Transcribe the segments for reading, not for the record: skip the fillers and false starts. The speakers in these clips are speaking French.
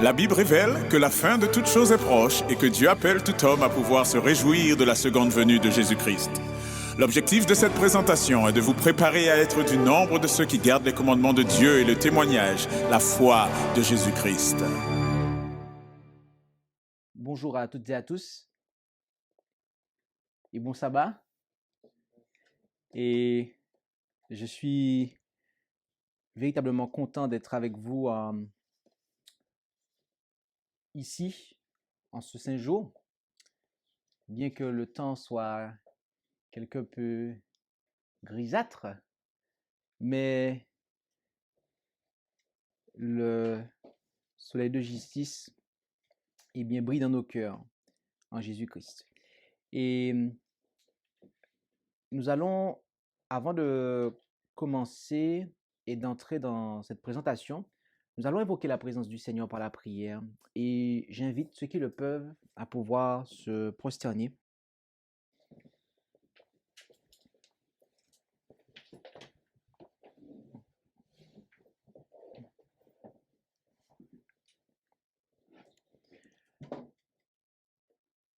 La Bible révèle que la fin de toute chose est proche et que Dieu appelle tout homme à pouvoir se réjouir de la seconde venue de Jésus-Christ. L'objectif de cette présentation est de vous préparer à être du nombre de ceux qui gardent les commandements de Dieu et le témoignage, la foi de Jésus-Christ. Bonjour à toutes et à tous et bon sabbat. Et je suis véritablement content d'être avec vous ici en ce saint jour, bien que le temps soit quelque peu grisâtre, mais le soleil de justice brille dans nos cœurs en Jésus-Christ. Et nous allons, avant de commencer et d'entrer dans cette présentation, nous allons évoquer la présence du Seigneur par la prière et j'invite ceux qui le peuvent à pouvoir se prosterner.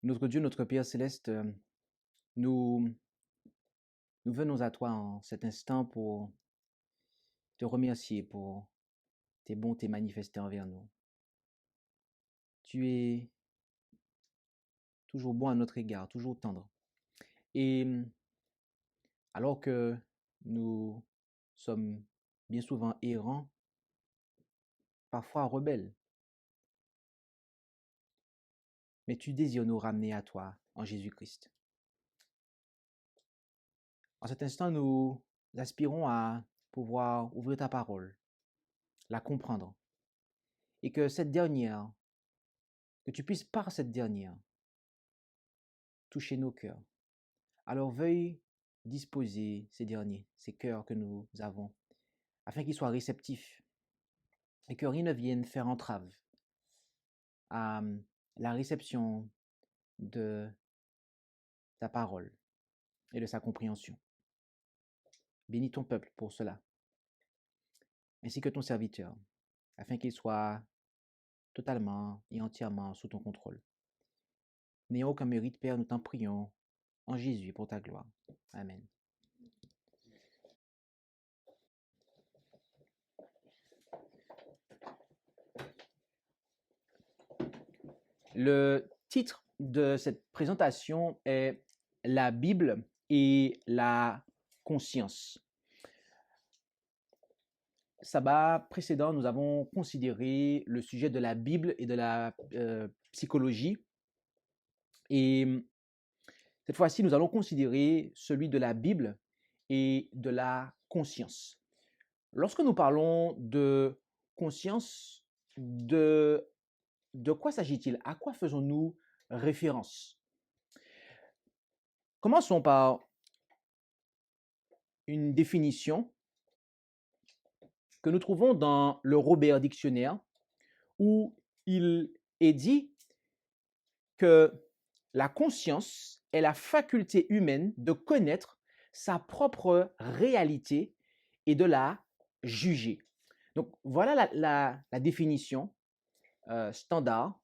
Notre Dieu, notre Père céleste, nous venons à toi en cet instant pour te remercier pour tes bontés manifestées envers nous. Tu es toujours bon à notre égard, toujours tendre. Et alors que nous sommes bien souvent errants, parfois rebelles, mais tu désires nous ramener à toi en Jésus-Christ. En cet instant, nous aspirons à pouvoir ouvrir ta parole, la comprendre, et que cette dernière, que tu puisses par cette dernière toucher nos cœurs. Alors veuille disposer ces derniers, ces cœurs que nous avons, afin qu'ils soient réceptifs et que rien ne vienne faire entrave à la réception de ta parole et de sa compréhension. Bénis ton peuple pour cela, ainsi que ton serviteur, afin qu'il soit totalement et entièrement sous ton contrôle. N'ayant aucun mérite, Père, nous t'en prions en Jésus pour ta gloire. Amen. Le titre de cette présentation est « La Bible et la conscience ». Sabbat précédent, nous avons considéré le sujet de la Bible et de la psychologie. Et cette fois-ci, nous allons considérer celui de la Bible et de la conscience. Lorsque nous parlons de conscience, de quoi s'agit-il? À quoi faisons-nous référence? Commençons par une définition que nous trouvons dans le Robert Dictionnaire, où il est dit que la conscience est la faculté humaine de connaître sa propre réalité et de la juger. Donc voilà la définition standard,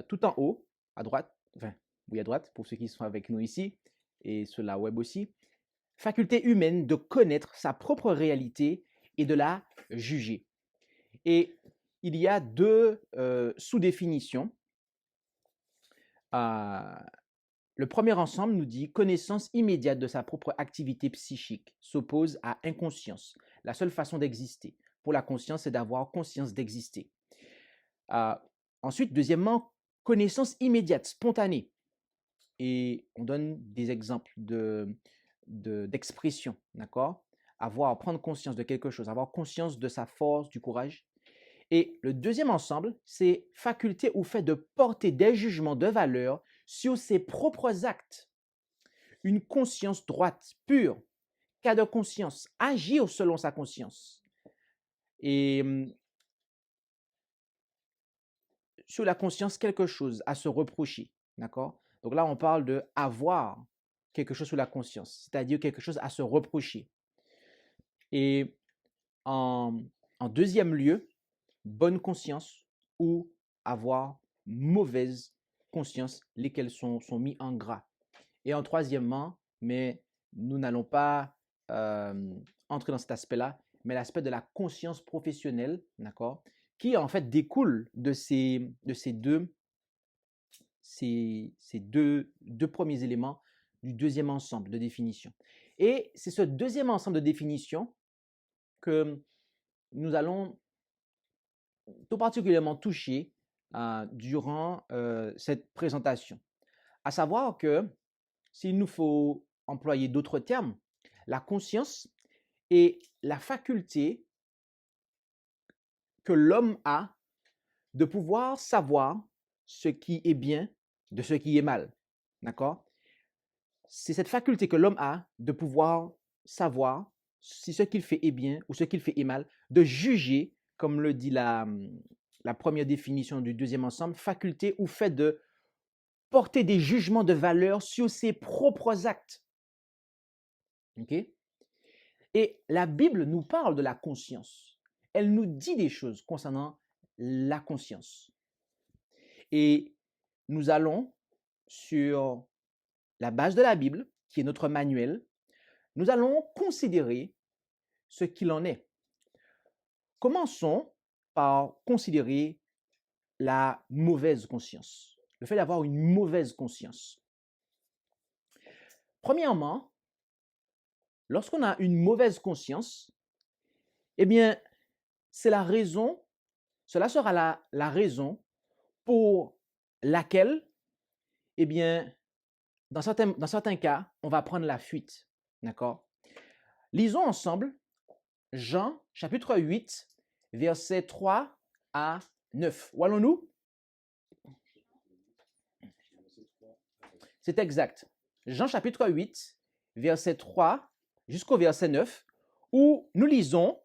tout en haut, à droite, à droite, pour ceux qui sont avec nous ici, et sur la web aussi. Faculté humaine de connaître sa propre réalité et de la juger. Et il y a deux sous-définitions. Le premier ensemble nous dit « connaissance immédiate de sa propre activité psychique s'oppose à inconscience, la seule façon d'exister. Pour la conscience, c'est d'avoir conscience d'exister. » Ensuite, deuxièmement, connaissance immédiate, spontanée. Et on donne des exemples d'expression, d'accord? Prendre conscience de quelque chose, avoir conscience de sa force, du courage. Et le deuxième ensemble, c'est faculté ou fait de porter des jugements de valeur sur ses propres actes. Une conscience droite, pure, cas de conscience, agir selon sa conscience. Et sur la conscience, quelque chose à se reprocher, d'accord? Donc là, on parle de avoir quelque chose sur la conscience, c'est-à-dire quelque chose à se reprocher. Et en deuxième lieu, bonne conscience ou avoir mauvaise conscience, lesquels sont mis en gras. Et en troisièmement, mais nous n'allons pas entrer dans cet aspect-là, mais l'aspect de la conscience professionnelle, d'accord, qui en fait découle de ces deux premiers éléments du deuxième ensemble de définition. Et c'est ce deuxième ensemble de définition que nous allons tout particulièrement toucher durant cette présentation. À savoir que, s'il nous faut employer d'autres termes, la conscience est la faculté que l'homme a de pouvoir savoir ce qui est bien de ce qui est mal. D'accord? C'est cette faculté que l'homme a de pouvoir savoir si ce qu'il fait est bien ou ce qu'il fait est mal, de juger, comme le dit la première définition du deuxième ensemble, faculté ou fait de porter des jugements de valeur sur ses propres actes. OK? Et la Bible nous parle de la conscience. Elle nous dit des choses concernant la conscience. Et nous allons, sur la base de la Bible, qui est notre manuel, nous allons considérer ce qu'il en est. Commençons par considérer la mauvaise conscience, le fait d'avoir une mauvaise conscience. Premièrement, lorsqu'on a une mauvaise conscience, eh bien, c'est la raison, cela sera la raison pour laquelle, eh bien, dans certains cas, on va prendre la fuite. D'accord? Lisons ensemble Jean, chapitre 8, versets 3 à 9. Où allons-nous? C'est exact. Jean, chapitre 8, verset 3 jusqu'au verset 9, où nous lisons: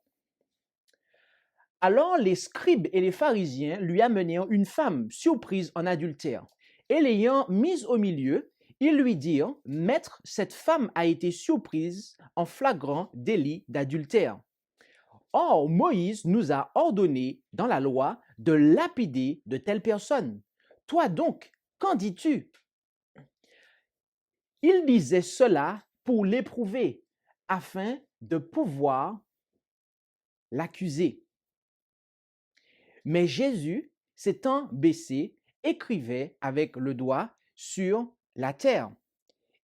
Alors les scribes et les pharisiens lui amenèrent une femme surprise en adultère, et l'ayant mise au milieu, ils lui dirent: Maître, cette femme a été surprise en flagrant délit d'adultère. Or, Moïse nous a ordonné dans la loi de lapider de telles personnes. Toi donc, qu'en dis-tu? Il disait cela pour l'éprouver, afin de pouvoir l'accuser. Mais Jésus, s'étant baissé, écrivait avec le doigt sur la terre.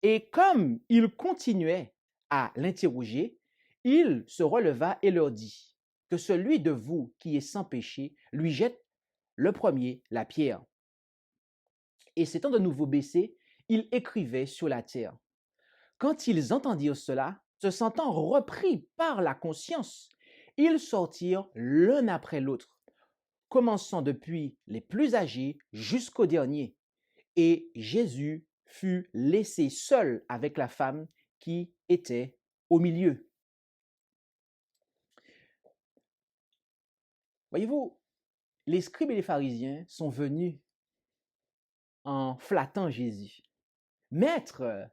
Et comme il continuait à l'interroger, il se releva et leur dit: Que celui de vous qui est sans péché lui jette le premier la pierre. Et s'étant de nouveau baissé, il écrivait sur la terre. Quand ils entendirent cela, se sentant repris par la conscience, ils sortirent l'un après l'autre, commençant depuis les plus âgés jusqu'aux derniers. Et Jésus fut laissé seul avec la femme qui était au milieu. Voyez-vous, les scribes et les pharisiens sont venus en flattant Jésus. Maître,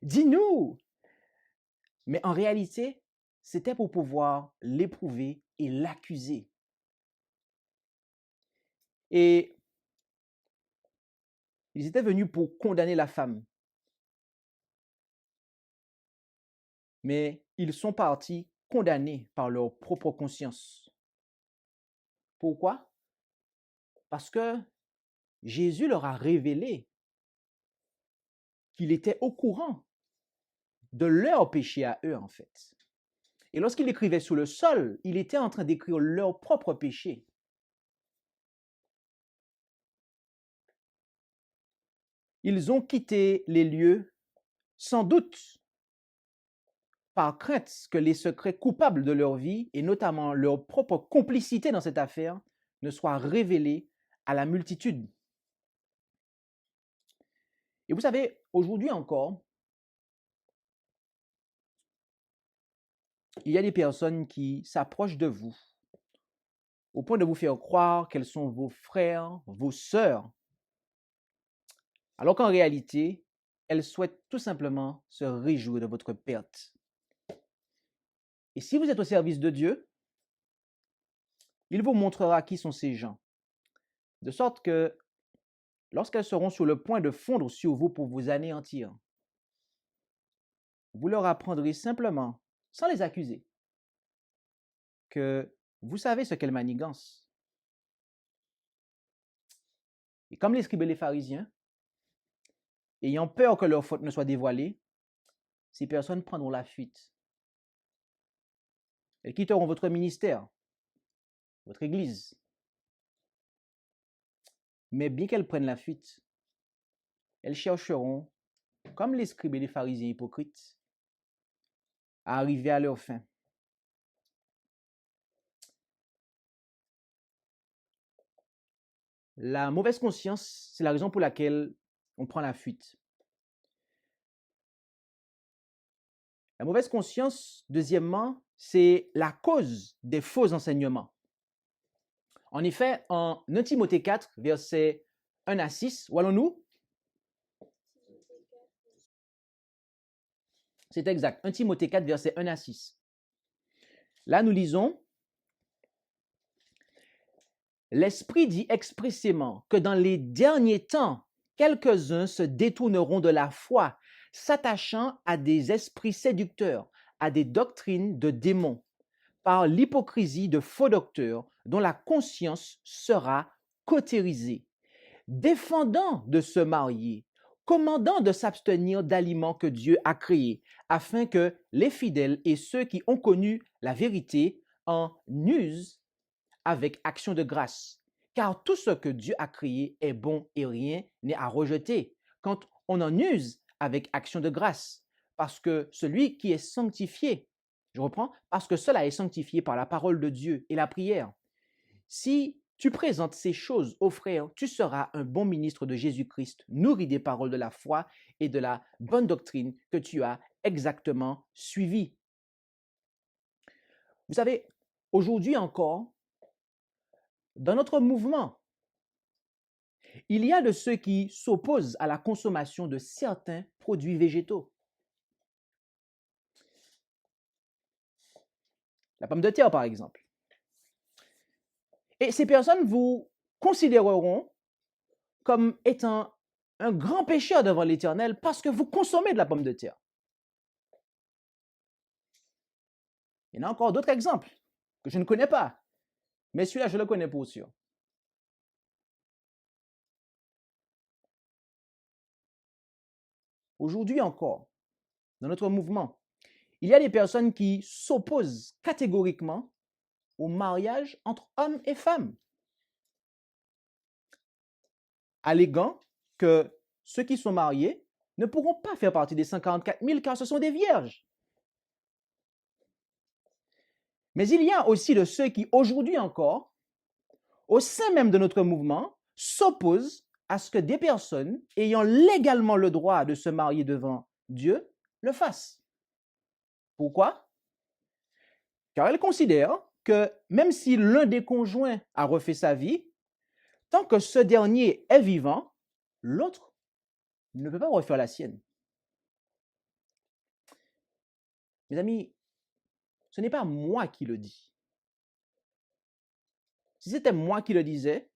dis-nous! Mais en réalité, c'était pour pouvoir l'éprouver et l'accuser. Et ils étaient venus pour condamner la femme. Mais ils sont partis condamnés par leur propre conscience. Pourquoi? Parce que Jésus leur a révélé qu'il était au courant de leur péché à eux, en fait. Et lorsqu'il écrivait sur le sol, il était en train d'écrire leur propre péché. Ils ont quitté les lieux, sans doute par crainte que les secrets coupables de leur vie, et notamment leur propre complicité dans cette affaire, ne soient révélés à la multitude. Et vous savez, aujourd'hui encore, il y a des personnes qui s'approchent de vous au point de vous faire croire qu'elles sont vos frères, vos sœurs, alors qu'en réalité, elles souhaitent tout simplement se réjouir de votre perte. Et si vous êtes au service de Dieu, il vous montrera qui sont ces gens. de sorte que lorsqu'elles seront sur le point de fondre sur vous pour vous anéantir, vous leur apprendrez simplement, sans les accuser, que vous savez ce qu'est le manigance. Et comme les scribes et les pharisiens, ayant peur que leur faute ne soit dévoilée, ces personnes prendront la fuite. Elles quitteront votre ministère, votre église. Mais bien qu'elles prennent la fuite, elles chercheront, comme les scribes et les pharisiens hypocrites, à arriver à leur fin. La mauvaise conscience, c'est la raison pour laquelle on prend la fuite. La mauvaise conscience, deuxièmement, c'est la cause des faux enseignements. En effet, en 1 Timothée 4, versets 1 à 6, où allons-nous? C'est exact, 1 Timothée 4, versets 1 à 6. Là, nous lisons: L'Esprit dit expressément que dans les derniers temps, quelques-uns se détourneront de la foi, s'attachant à des esprits séducteurs, à des doctrines de démons, par l'hypocrisie de faux docteurs dont la conscience sera cautérisée, défendant de se marier, commandant de s'abstenir d'aliments que Dieu a créés, afin que les fidèles et ceux qui ont connu la vérité en usent avec action de grâce. Car tout ce que Dieu a créé est bon et rien n'est à rejeter quand on en use avec action de grâce. Parce que celui qui est sanctifié, je reprends, parce que cela est sanctifié par la parole de Dieu et la prière. Si tu présentes ces choses aux frères, tu seras un bon ministre de Jésus-Christ, nourri des paroles de la foi et de la bonne doctrine que tu as exactement suivie. Vous savez, aujourd'hui encore, dans notre mouvement, il y a de ceux qui s'opposent à la consommation de certains produits végétaux. La pomme de terre, par exemple. Et ces personnes vous considéreront comme étant un grand pécheur devant l'Éternel parce que vous consommez de la pomme de terre. Il y en a encore d'autres exemples que je ne connais pas, mais celui-là, je le connais pour sûr. Aujourd'hui encore, dans notre mouvement, il y a des personnes qui s'opposent catégoriquement au mariage entre hommes et femmes, alléguant que ceux qui sont mariés ne pourront pas faire partie des 144 000 car ce sont des vierges. Mais il y a aussi de ceux qui, aujourd'hui encore, au sein même de notre mouvement, s'opposent à ce que des personnes ayant légalement le droit de se marier devant Dieu le fassent. Pourquoi? Car elles considèrent que même si l'un des conjoints a refait sa vie, tant que ce dernier est vivant, l'autre ne peut pas refaire la sienne. Mes amis, ce n'est pas moi qui le dis. Si c'était moi qui le disais,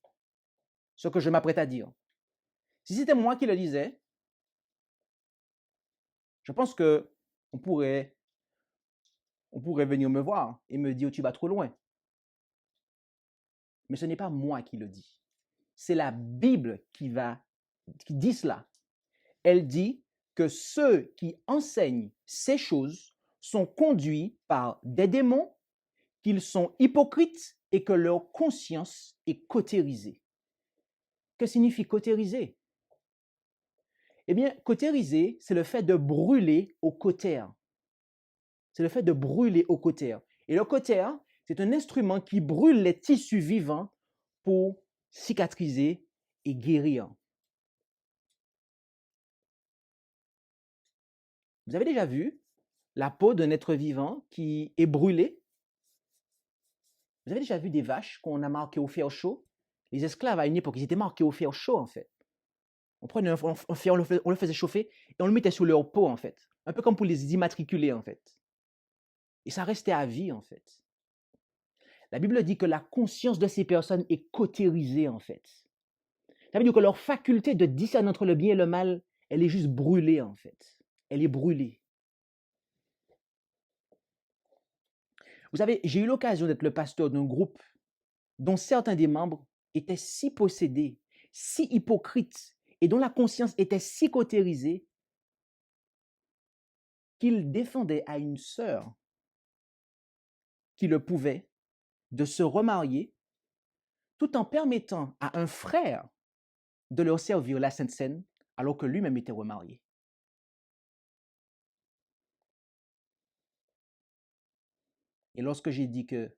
ce que je m'apprête à dire, si c'était moi qui le disais, je pense que on pourrait venir me voir et me dire tu vas trop loin. Mais ce n'est pas moi qui le dis. C'est la Bible qui dit cela. Elle dit que ceux qui enseignent ces choses sont conduits par des démons, qu'ils sont hypocrites et que leur conscience est cautérisée. Que signifie cautériser? Eh bien, cautériser, c'est le fait de brûler au cautère. C'est le fait de brûler au cautère. Et le cautère, c'est un instrument qui brûle les tissus vivants pour cicatriser et guérir. Vous avez déjà vu la peau d'un être vivant qui est brûlée? Vous avez déjà vu des vaches qu'on a marquées au fer chaud? Les esclaves, à une époque, ils étaient marqués au fer chaud, en fait. On prenait un fer, on le faisait chauffer et on le mettait sur leur peau, en fait. Un peu comme pour les immatriculer, en fait. Et ça restait à vie, en fait. La Bible dit que la conscience de ces personnes est cautérisée, en fait. Ça veut dire que leur faculté de discerner entre le bien et le mal, elle est juste brûlée en fait. Elle est brûlée. Vous savez, j'ai eu l'occasion d'être le pasteur d'un groupe dont certains des membres étaient si possédés, si hypocrites et dont la conscience était si cautérisée qu'ils défendaient à une sœur qui le pouvait de se remarier tout en permettant à un frère de leur servir la Sainte Seine alors que lui-même était remarié. Et lorsque j'ai dit que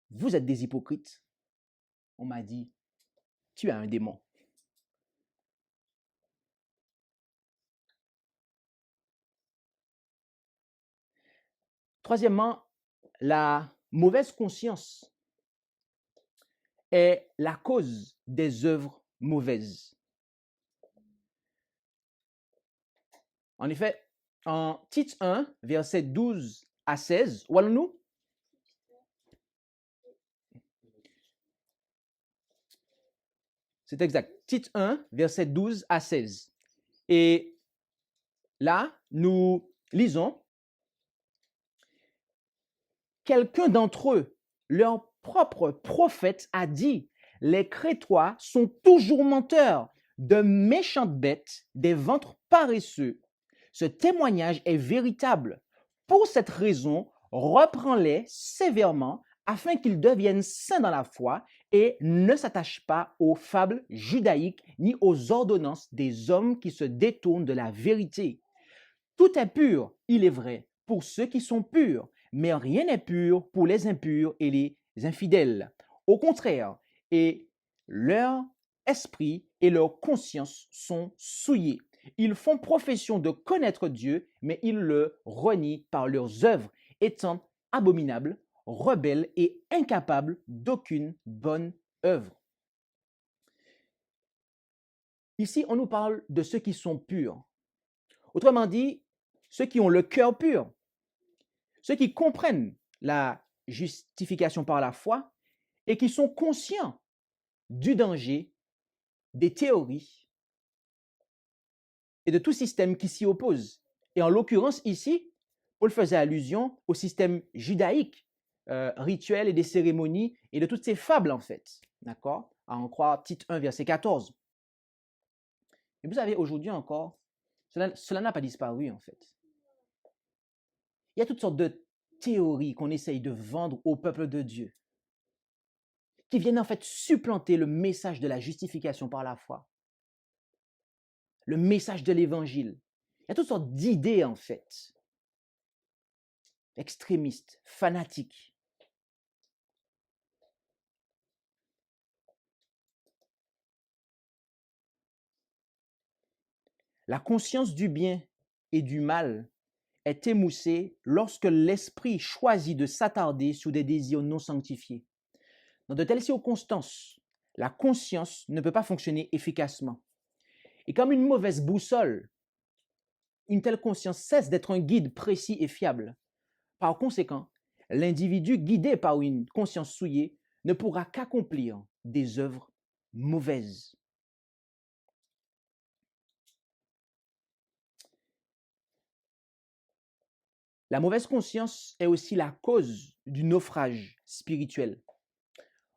vous êtes des hypocrites, on m'a dit, tu as un démon. Troisièmement, la mauvaise conscience est la cause des œuvres mauvaises. En effet, en Tite 1, versets 12 à 16, où allons-nous? C'est exact. Tite 1, versets 12 à 16. Et là, nous lisons, quelqu'un d'entre eux, leur propre prophète, a dit, les Crétois sont toujours menteurs, de méchantes bêtes, des ventres paresseux. Ce témoignage est véritable. Pour cette raison, reprends-les sévèrement afin qu'ils deviennent saints dans la foi et ne s'attachent pas aux fables judaïques ni aux ordonnances des hommes qui se détournent de la vérité. Tout est pur, il est vrai, pour ceux qui sont purs, mais rien n'est pur pour les impurs et les infidèles. Au contraire, et leur esprit et leur conscience sont souillés. Ils font profession de connaître Dieu, mais ils le renient par leurs œuvres, étant abominables, rebelles et incapables d'aucune bonne œuvre. Ici, on nous parle de ceux qui sont purs. Autrement dit, ceux qui ont le cœur pur, ceux qui comprennent la justification par la foi et qui sont conscients du danger des théories et de tout système qui s'y oppose. Et en l'occurrence ici, Paul faisait allusion au système judaïque, rituel et des cérémonies et de toutes ces fables en fait. D'accord? À en croire Tite 1, verset 14. Et vous savez, aujourd'hui encore, cela n'a pas disparu en fait. Il y a toutes sortes de théories qu'on essaye de vendre au peuple de Dieu, qui viennent en fait supplanter le message de la justification par la foi, le message de l'évangile. Il y a toutes sortes d'idées en fait, extrémistes, fanatiques. La conscience du bien et du mal est émoussée lorsque l'esprit choisit de s'attarder sur des désirs non sanctifiés. Dans de telles circonstances, la conscience ne peut pas fonctionner efficacement. Et comme une mauvaise boussole, une telle conscience cesse d'être un guide précis et fiable. Par conséquent, l'individu guidé par une conscience souillée ne pourra qu'accomplir des œuvres mauvaises. La mauvaise conscience est aussi la cause du naufrage spirituel.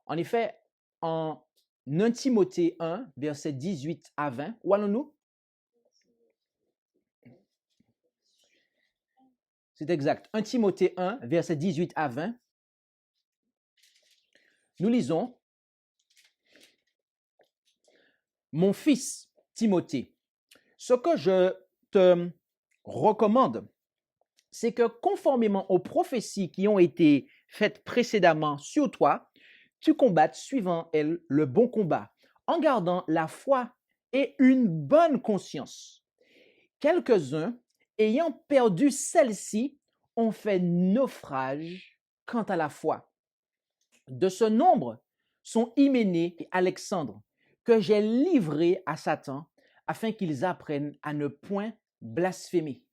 En effet, en 1 Timothée 1, versets 18 à 20, où allons-nous? C'est exact. 1 Timothée 1, versets 18 à 20. Nous lisons, mon fils Timothée, ce que je te recommande, c'est que conformément aux prophéties qui ont été faites précédemment sur toi, tu combattes suivant elles le bon combat, en gardant la foi et une bonne conscience. Quelques-uns, ayant perdu celle-ci, ont fait naufrage quant à la foi. De ce nombre sont Hyménée et Alexandre, que j'ai livrés à Satan, afin qu'ils apprennent à ne point blasphémer.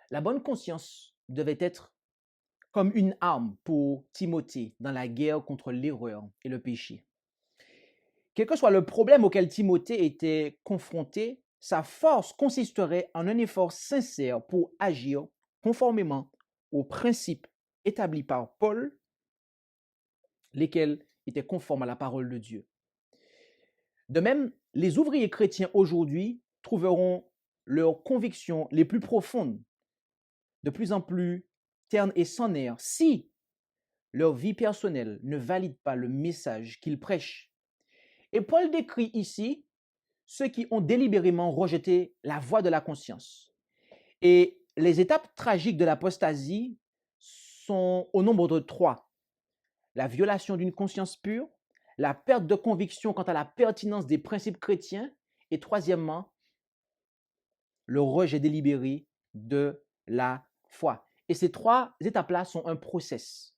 La bonne conscience devait être comme une arme pour Timothée dans la guerre contre l'erreur et le péché. quel que soit le problème auquel Timothée était confronté, sa force consisterait en un effort sincère pour agir conformément aux principes établis par Paul, lesquels étaient conformes à la parole de Dieu. De même, les ouvriers chrétiens aujourd'hui trouveront leurs convictions les plus profondes, de plus en plus ternes et sans nerfs, si leur vie personnelle ne valide pas le message qu'ils prêchent. Et Paul décrit ici ceux qui ont délibérément rejeté la voie de la conscience. Et les étapes tragiques de l'apostasie sont au nombre de 3. La violation d'une conscience pure, la perte de conviction quant à la pertinence des principes chrétiens, et troisièmement, le rejet délibéré de la foi. Et ces 3 étapes-là sont un process.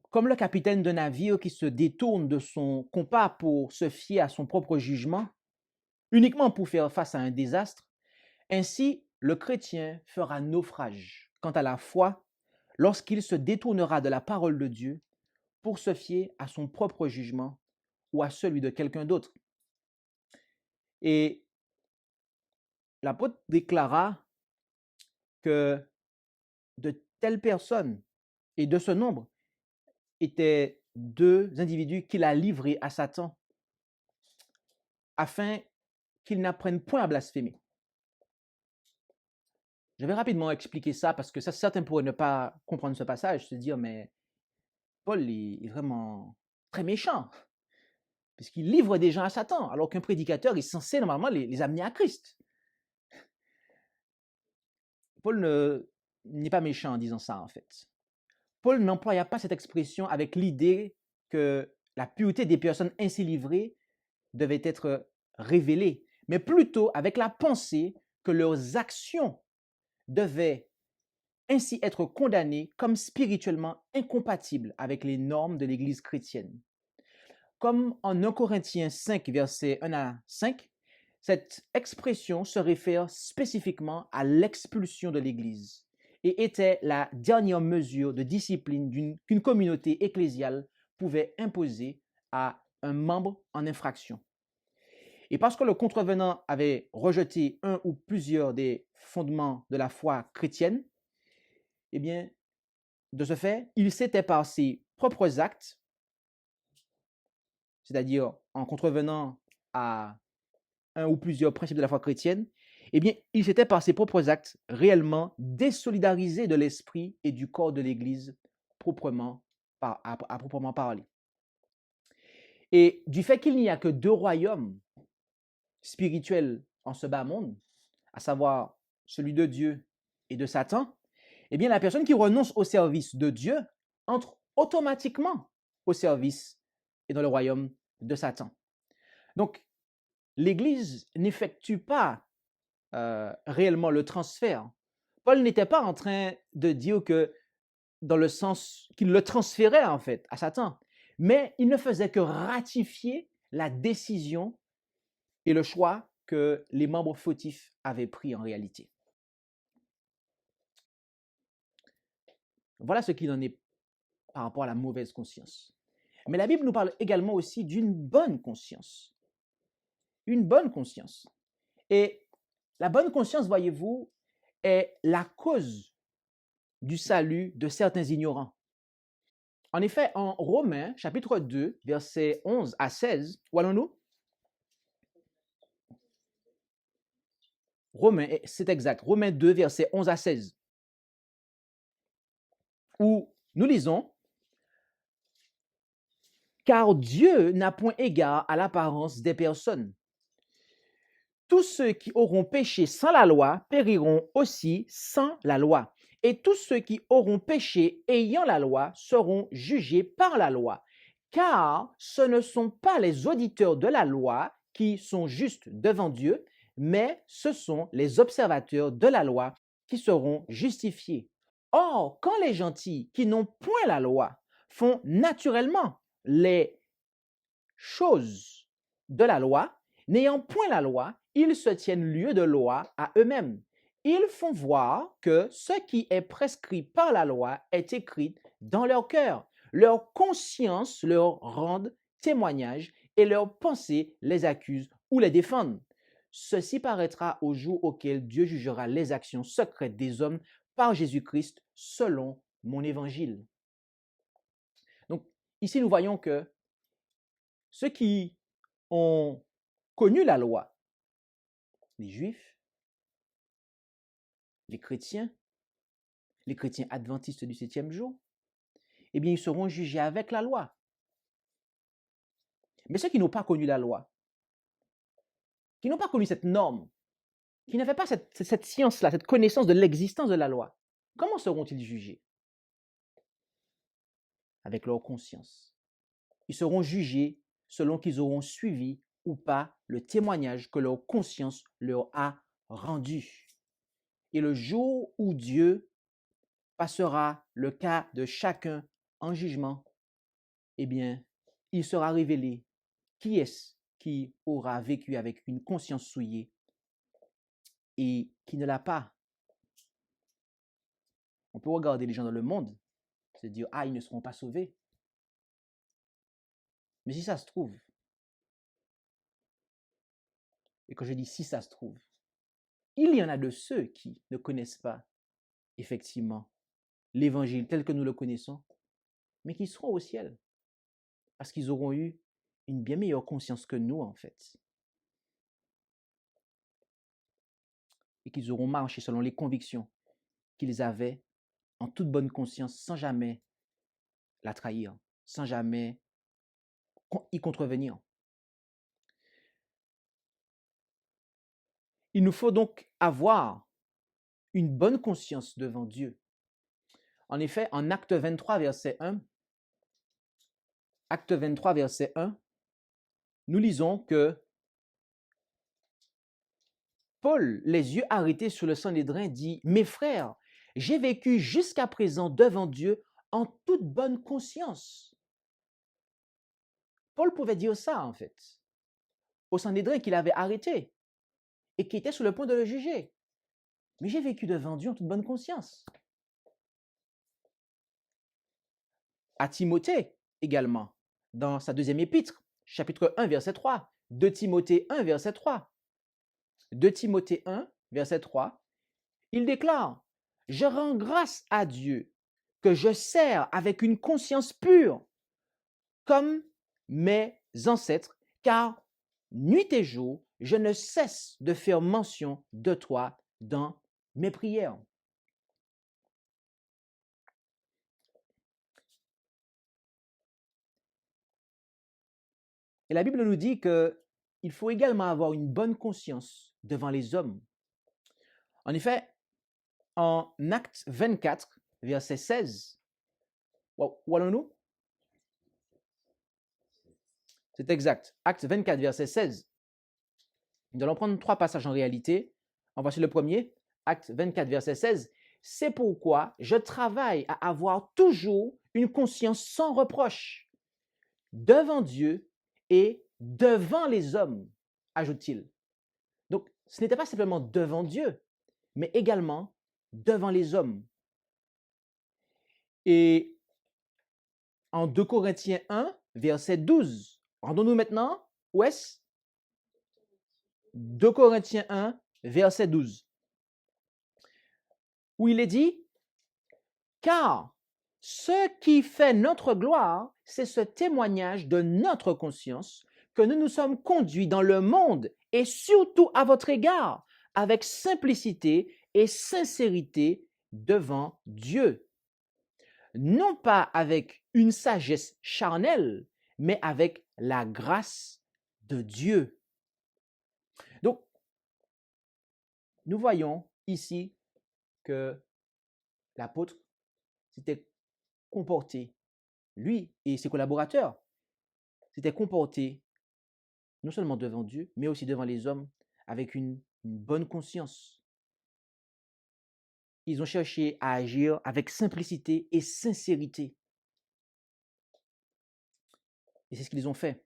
Comme le capitaine d'un navire qui se détourne de son compas pour se fier à son propre jugement, uniquement pour faire face à un désastre, ainsi le chrétien fera naufrage quant à la foi lorsqu'il se détournera de la parole de Dieu pour se fier à son propre jugement ou à celui de quelqu'un d'autre. Et l'apôtre déclara que de telles personnes et de ce nombre étaient 2 individus qu'il a livrés à Satan afin qu'il n'apprenne point à blasphémer. Je vais rapidement expliquer ça parce que ça, certains pourraient ne pas comprendre ce passage, se dire, mais Paul est vraiment très méchant, puisqu'il livre des gens à Satan, alors qu'un prédicateur est censé normalement les amener à Christ. Paul n'est pas méchant en disant ça, en fait. Paul n'employa pas cette expression avec l'idée que la pureté des personnes ainsi livrées devait être révélée, mais plutôt avec la pensée que leurs actions devaient ainsi être condamnées comme spirituellement incompatibles avec les normes de l'Église chrétienne. Comme en 1 Corinthiens 5, versets 1 à 5, cette expression se réfère spécifiquement à l'expulsion de l'Église et était la dernière mesure de discipline qu'une communauté ecclésiale pouvait imposer à un membre en infraction. Et parce que le contrevenant avait rejeté un ou plusieurs des fondements de la foi chrétienne, eh bien, de ce fait, il s'était par ses propres actes, c'est-à-dire en contrevenant à un ou plusieurs principes de la foi chrétienne, eh bien, il s'était par ses propres actes réellement désolidarisé de l'esprit et du corps de l'Église à proprement parler. Et du fait qu'il n'y a que 2 royaumes spirituels en ce bas monde, à savoir celui de Dieu et de Satan, eh bien, la personne qui renonce au service de Dieu entre automatiquement au service et dans le royaume de Satan. Donc, l'Église n'effectue pas réellement le transfert. Paul n'était pas en train de dire que, dans le sens qu'il le transférait en fait à Satan, mais il ne faisait que ratifier la décision et le choix que les membres fautifs avaient pris en réalité. Voilà ce qu'il en est par rapport à la mauvaise conscience. Mais la Bible nous parle également aussi d'une bonne conscience. Une bonne conscience. Et la bonne conscience, voyez-vous, est la cause du salut de certains ignorants. En effet, en Romains, chapitre 2, versets 11 à 16, où allons-nous? Romains, c'est exact, Romains 2, versets 11 à 16, où nous lisons « Car Dieu n'a point égard à l'apparence des personnes. Tous ceux qui auront péché sans la loi périront aussi sans la loi. Et tous ceux qui auront péché ayant la loi seront jugés par la loi. Car ce ne sont pas les auditeurs de la loi qui sont justes devant Dieu, mais ce sont les observateurs de la loi qui seront justifiés. Or, quand les gentils qui n'ont point la loi font naturellement les choses de la loi, n'ayant point la loi, ils se tiennent lieu de loi à eux-mêmes. Ils font voir que ce qui est prescrit par la loi est écrit dans leur cœur, leur conscience leur rend témoignage et leurs pensées les accusent ou les défendent. Ceci paraîtra au jour auquel Dieu jugera les actions secrètes des hommes par Jésus-Christ selon mon évangile. Donc, ici, nous voyons que ceux qui ont connu la loi, les Juifs, les chrétiens adventistes du 7e jour, eh bien, ils seront jugés avec la loi. Mais ceux qui n'ont pas connu la loi, qui n'ont pas connu cette norme, qui n'avaient pas cette science-là, cette connaissance de l'existence de la loi, comment seront-ils jugés? Avec leur conscience. Ils seront jugés selon qu'ils auront suivi ou pas le témoignage que leur conscience leur a rendu. Et le jour où Dieu passera le cas de chacun en jugement, eh bien, il sera révélé qui est-ce qui aura vécu avec une conscience souillée et qui ne l'a pas. On peut regarder les gens dans le monde, se dire, ah, ils ne seront pas sauvés. Mais si ça se trouve, et quand je dis si ça se trouve, il y en a de ceux qui ne connaissent pas effectivement l'évangile tel que nous le connaissons, mais qui seront au ciel, parce qu'ils auront eu une bien meilleure conscience que nous, en fait. Et qu'ils auront marché selon les convictions qu'ils avaient en toute bonne conscience, sans jamais la trahir, sans jamais y contrevenir. Il nous faut donc avoir une bonne conscience devant Dieu. En effet, en Acte 23, verset 1, nous lisons que Paul, les yeux arrêtés sur le Sanhédrin, dit « Mes frères, j'ai vécu jusqu'à présent devant Dieu en toute bonne conscience. » Paul pouvait dire ça, en fait, au Sanhédrin qu'il avait arrêté et qui était sur le point de le juger. Mais j'ai vécu devant Dieu en toute bonne conscience. À Timothée également, dans sa deuxième épître, chapitre 1, verset 3, 2 Timothée 1, verset 3. 2 Timothée 1, verset 3, il déclare « Je rends grâce à Dieu que je sers avec une conscience pure, comme mes ancêtres, car nuit et jour, je ne cesse de faire mention de toi dans mes prières. » Et la Bible nous dit qu'il faut également avoir une bonne conscience devant les hommes. En effet, en Acte 24, verset 16, où allons-nous? C'est exact. Acte 24, verset 16. Nous allons prendre 3 passages en réalité. En voici le premier. Acte 24, verset 16. C'est pourquoi je travaille à avoir toujours une conscience sans reproche devant Dieu et devant les hommes, ajoute-t-il. Donc, ce n'était pas simplement devant Dieu, mais également devant les hommes. Et en 2 Corinthiens 1, verset 12, rendons-nous maintenant, où est-ce? 2 Corinthiens 1, verset 12, où il est dit, « Car ce qui fait notre gloire, c'est ce témoignage de notre conscience que nous nous sommes conduits dans le monde et surtout à votre égard, avec simplicité et sincérité devant Dieu. Non pas avec une sagesse charnelle, mais avec la grâce de Dieu. » Donc, nous voyons ici que l'apôtre s'était comporté, lui et ses collaborateurs, s'étaient comportés non seulement devant Dieu, mais aussi devant les hommes avec une bonne conscience. Ils ont cherché à agir avec simplicité et sincérité. Et c'est ce qu'ils ont fait.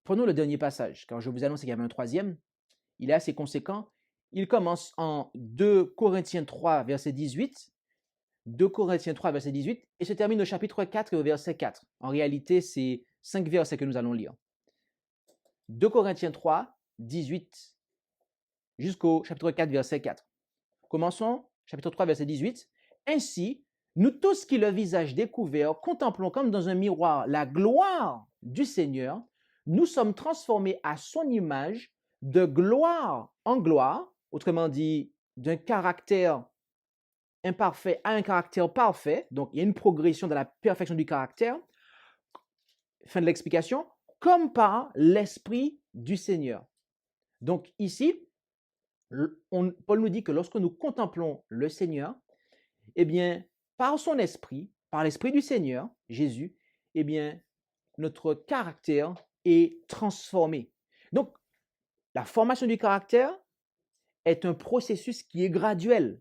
Prenons le dernier passage, car je vous annonce qu'il y avait un troisième. Il est assez conséquent. Il commence en 2 Corinthiens 3, verset 18. 2 Corinthiens 3, verset 18, et se termine au chapitre 4 et au verset 4. En réalité, c'est 5 versets que nous allons lire. 2 Corinthiens 3, 18, jusqu'au chapitre 4, verset 4. Commençons, chapitre 3, verset 18. Ainsi, nous tous qui le visage découvert, contemplons comme dans un miroir la gloire du Seigneur, nous sommes transformés à son image de gloire en gloire, autrement dit, d'un caractère imparfait à un caractère parfait. Donc, il y a une progression dans la perfection du caractère. Fin de l'explication. Comme par l'Esprit du Seigneur. Donc, ici, Paul nous dit que lorsque nous contemplons le Seigneur, eh bien, par son esprit, par l'esprit du Seigneur, Jésus, eh bien, notre caractère est transformé. Donc, la formation du caractère est un processus qui est graduel.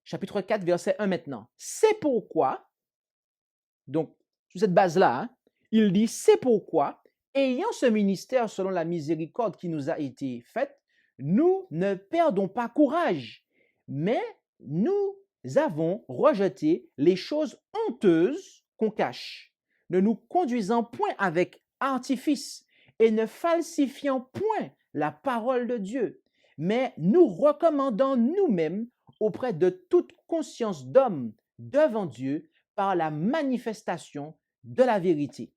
Chapitre 4, verset 1 maintenant. C'est pourquoi, donc, sur cette base-là, il dit, c'est pourquoi, ayant ce ministère selon la miséricorde qui nous a été faite, nous ne perdons pas courage, mais nous avons rejeté les choses honteuses qu'on cache, ne nous conduisant point avec artifice et ne falsifiant point la parole de Dieu, mais nous recommandant nous-mêmes auprès de toute conscience d'homme devant Dieu par la manifestation de la vérité.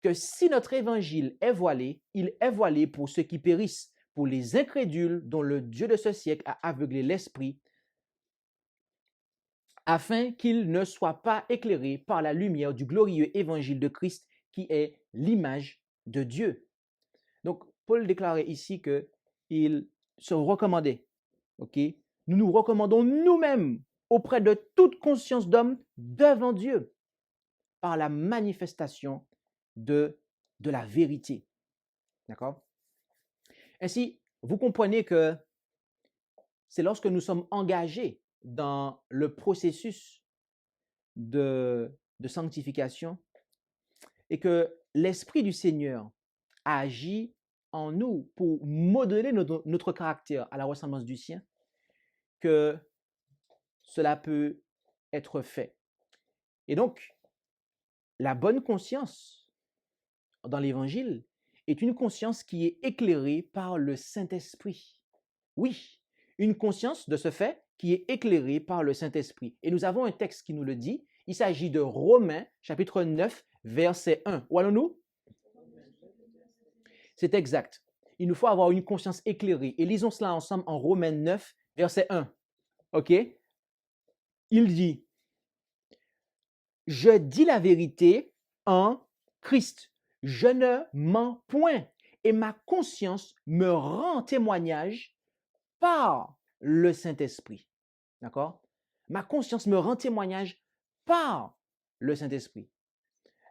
Que si notre évangile est voilé, il est voilé pour ceux qui périssent, pour les incrédules dont le Dieu de ce siècle a aveuglé l'esprit, afin qu'ils ne soient pas éclairés par la lumière du glorieux évangile de Christ qui est l'image de Dieu. Donc, Paul déclarait ici qu'il se recommandait. Okay? Nous nous recommandons nous-mêmes auprès de toute conscience d'homme devant Dieu par la manifestation de la vérité. D'accord? Ainsi, vous comprenez que c'est lorsque nous sommes engagés dans le processus de sanctification et que l'Esprit du Seigneur agit en nous pour modeler notre caractère à la ressemblance du sien, que cela peut être fait. Et donc, la bonne conscience dans l'Évangile est une conscience qui est éclairée par le Saint-Esprit. Oui, une conscience de ce fait qui est éclairée par le Saint-Esprit. Et nous avons un texte qui nous le dit. Il s'agit de Romains, chapitre 9, verset 1. Où allons-nous? C'est exact. Il nous faut avoir une conscience éclairée. Et lisons cela ensemble en Romains 9, verset 1. OK? Il dit, « Je dis la vérité en Christ. Je ne mens point et ma conscience me rend témoignage par le Saint-Esprit. » D'accord? Ma conscience me rend témoignage par le Saint-Esprit.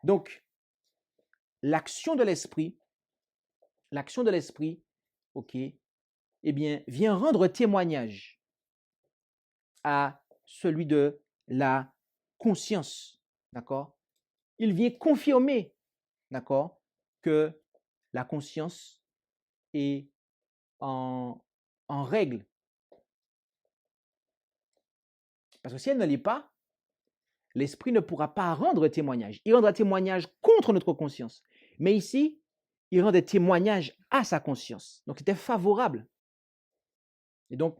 Donc, l'action de l'Esprit, OK, eh bien, vient rendre témoignage à celui de la conscience. D'accord? Il vient confirmer, d'accord, que la conscience est en règle. Parce que si elle ne l'est pas, l'esprit ne pourra pas rendre témoignage. Il rendra témoignage contre notre conscience. Mais ici, il rend des témoignages à sa conscience. Donc, c'était favorable. Et donc,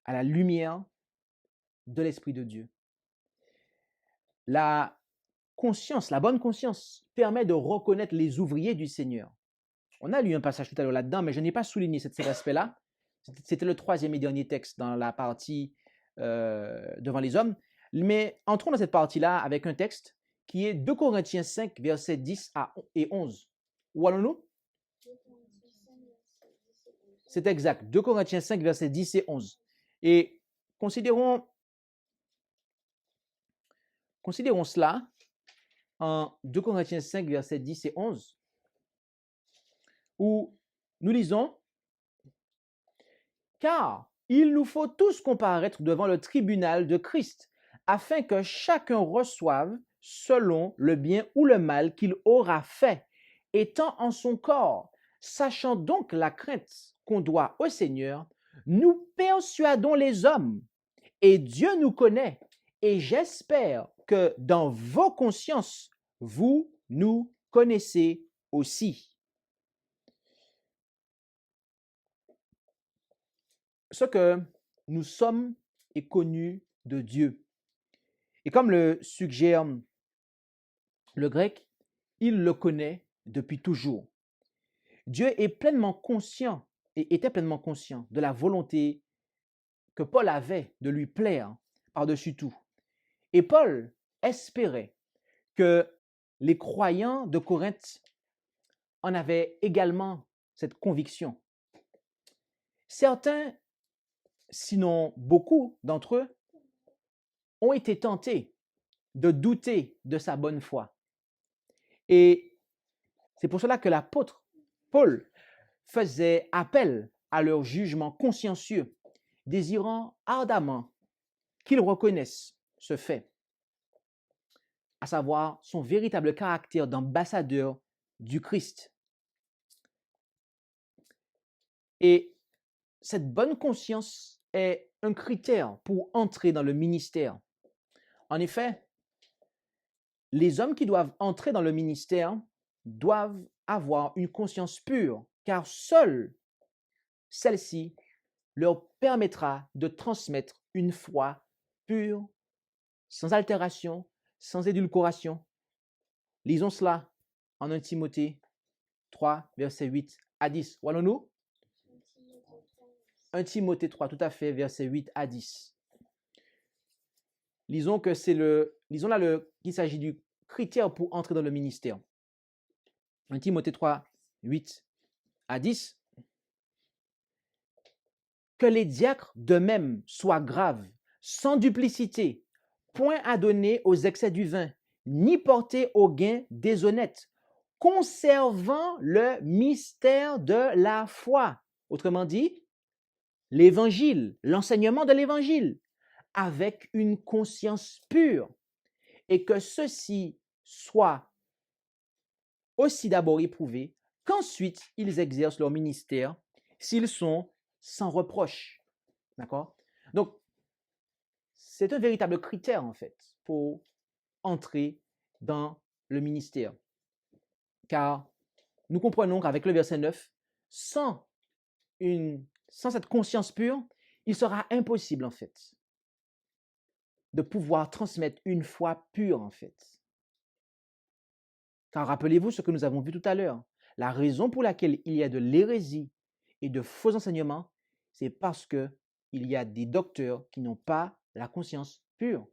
à la lumière de l'Esprit de Dieu. La conscience, la bonne conscience, permet de reconnaître les ouvriers du Seigneur. On a lu un passage tout à l'heure là-dedans, mais je n'ai pas souligné cet aspect-là. C'était le troisième et dernier texte dans la partie devant les hommes. Mais entrons dans cette partie-là avec un texte qui est 2 Corinthiens 5, versets 10 et 11. Où allons-nous? C'est exact. 2 Corinthiens 5, versets 10 et 11. Et considérons cela en 2 Corinthiens 5, versets 10 et 11, où nous lisons « Car il nous faut tous comparaître devant le tribunal de Christ, afin que chacun reçoive selon le bien ou le mal qu'il aura fait, étant en son corps, sachant donc la crainte qu'on doit au Seigneur, Nous persuadons les hommes et Dieu nous connaît. Et j'espère que dans vos consciences, vous nous connaissez aussi. Ce que nous sommes est connu de Dieu. Et comme le suggère le grec, il le connaît depuis toujours. Dieu est pleinement conscient et était pleinement conscient de la volonté que Paul avait de lui plaire par-dessus tout. Et Paul espérait que les croyants de Corinthe en avaient également cette conviction. Certains, sinon beaucoup d'entre eux, ont été tentés de douter de sa bonne foi. Et c'est pour cela que l'apôtre Paul faisait appel à leur jugement consciencieux, désirant ardemment qu'ils reconnaissent ce fait, à savoir son véritable caractère d'ambassadeur du Christ. Et cette bonne conscience est un critère pour entrer dans le ministère. En effet, les hommes qui doivent entrer dans le ministère doivent avoir une conscience pure, car seule celle-ci leur permettra de transmettre une foi pure, sans altération, sans édulcoration. Lisons cela en 1 Timothée 3, versets 8 à 10. Voyons-nous 1 Timothée 3, tout à fait, versets 8 à 10. Lisons que qu'il s'agit du critère pour entrer dans le ministère. 1 Timothée 3, 8 à 10. Que les diacres de même soient graves, sans duplicité, point à donner aux excès du vin, ni portés aux gains déshonnêtes, conservant le mystère de la foi. Autrement dit, l'évangile, l'enseignement de l'évangile, avec une conscience pure, et que ceux-ci soient aussi d'abord éprouvés, qu'ensuite ils exercent leur ministère s'ils sont sans reproche. D'accord? Donc, c'est un véritable critère, en fait, pour entrer dans le ministère. Car nous comprenons qu'avec le verset 9, sans cette conscience pure, il sera impossible, en fait, de pouvoir transmettre une foi pure, en fait. Car rappelez-vous ce que nous avons vu tout à l'heure. La raison pour laquelle il y a de l'hérésie et de faux enseignements, c'est parce qu'il y a des docteurs qui n'ont pas la conscience pure.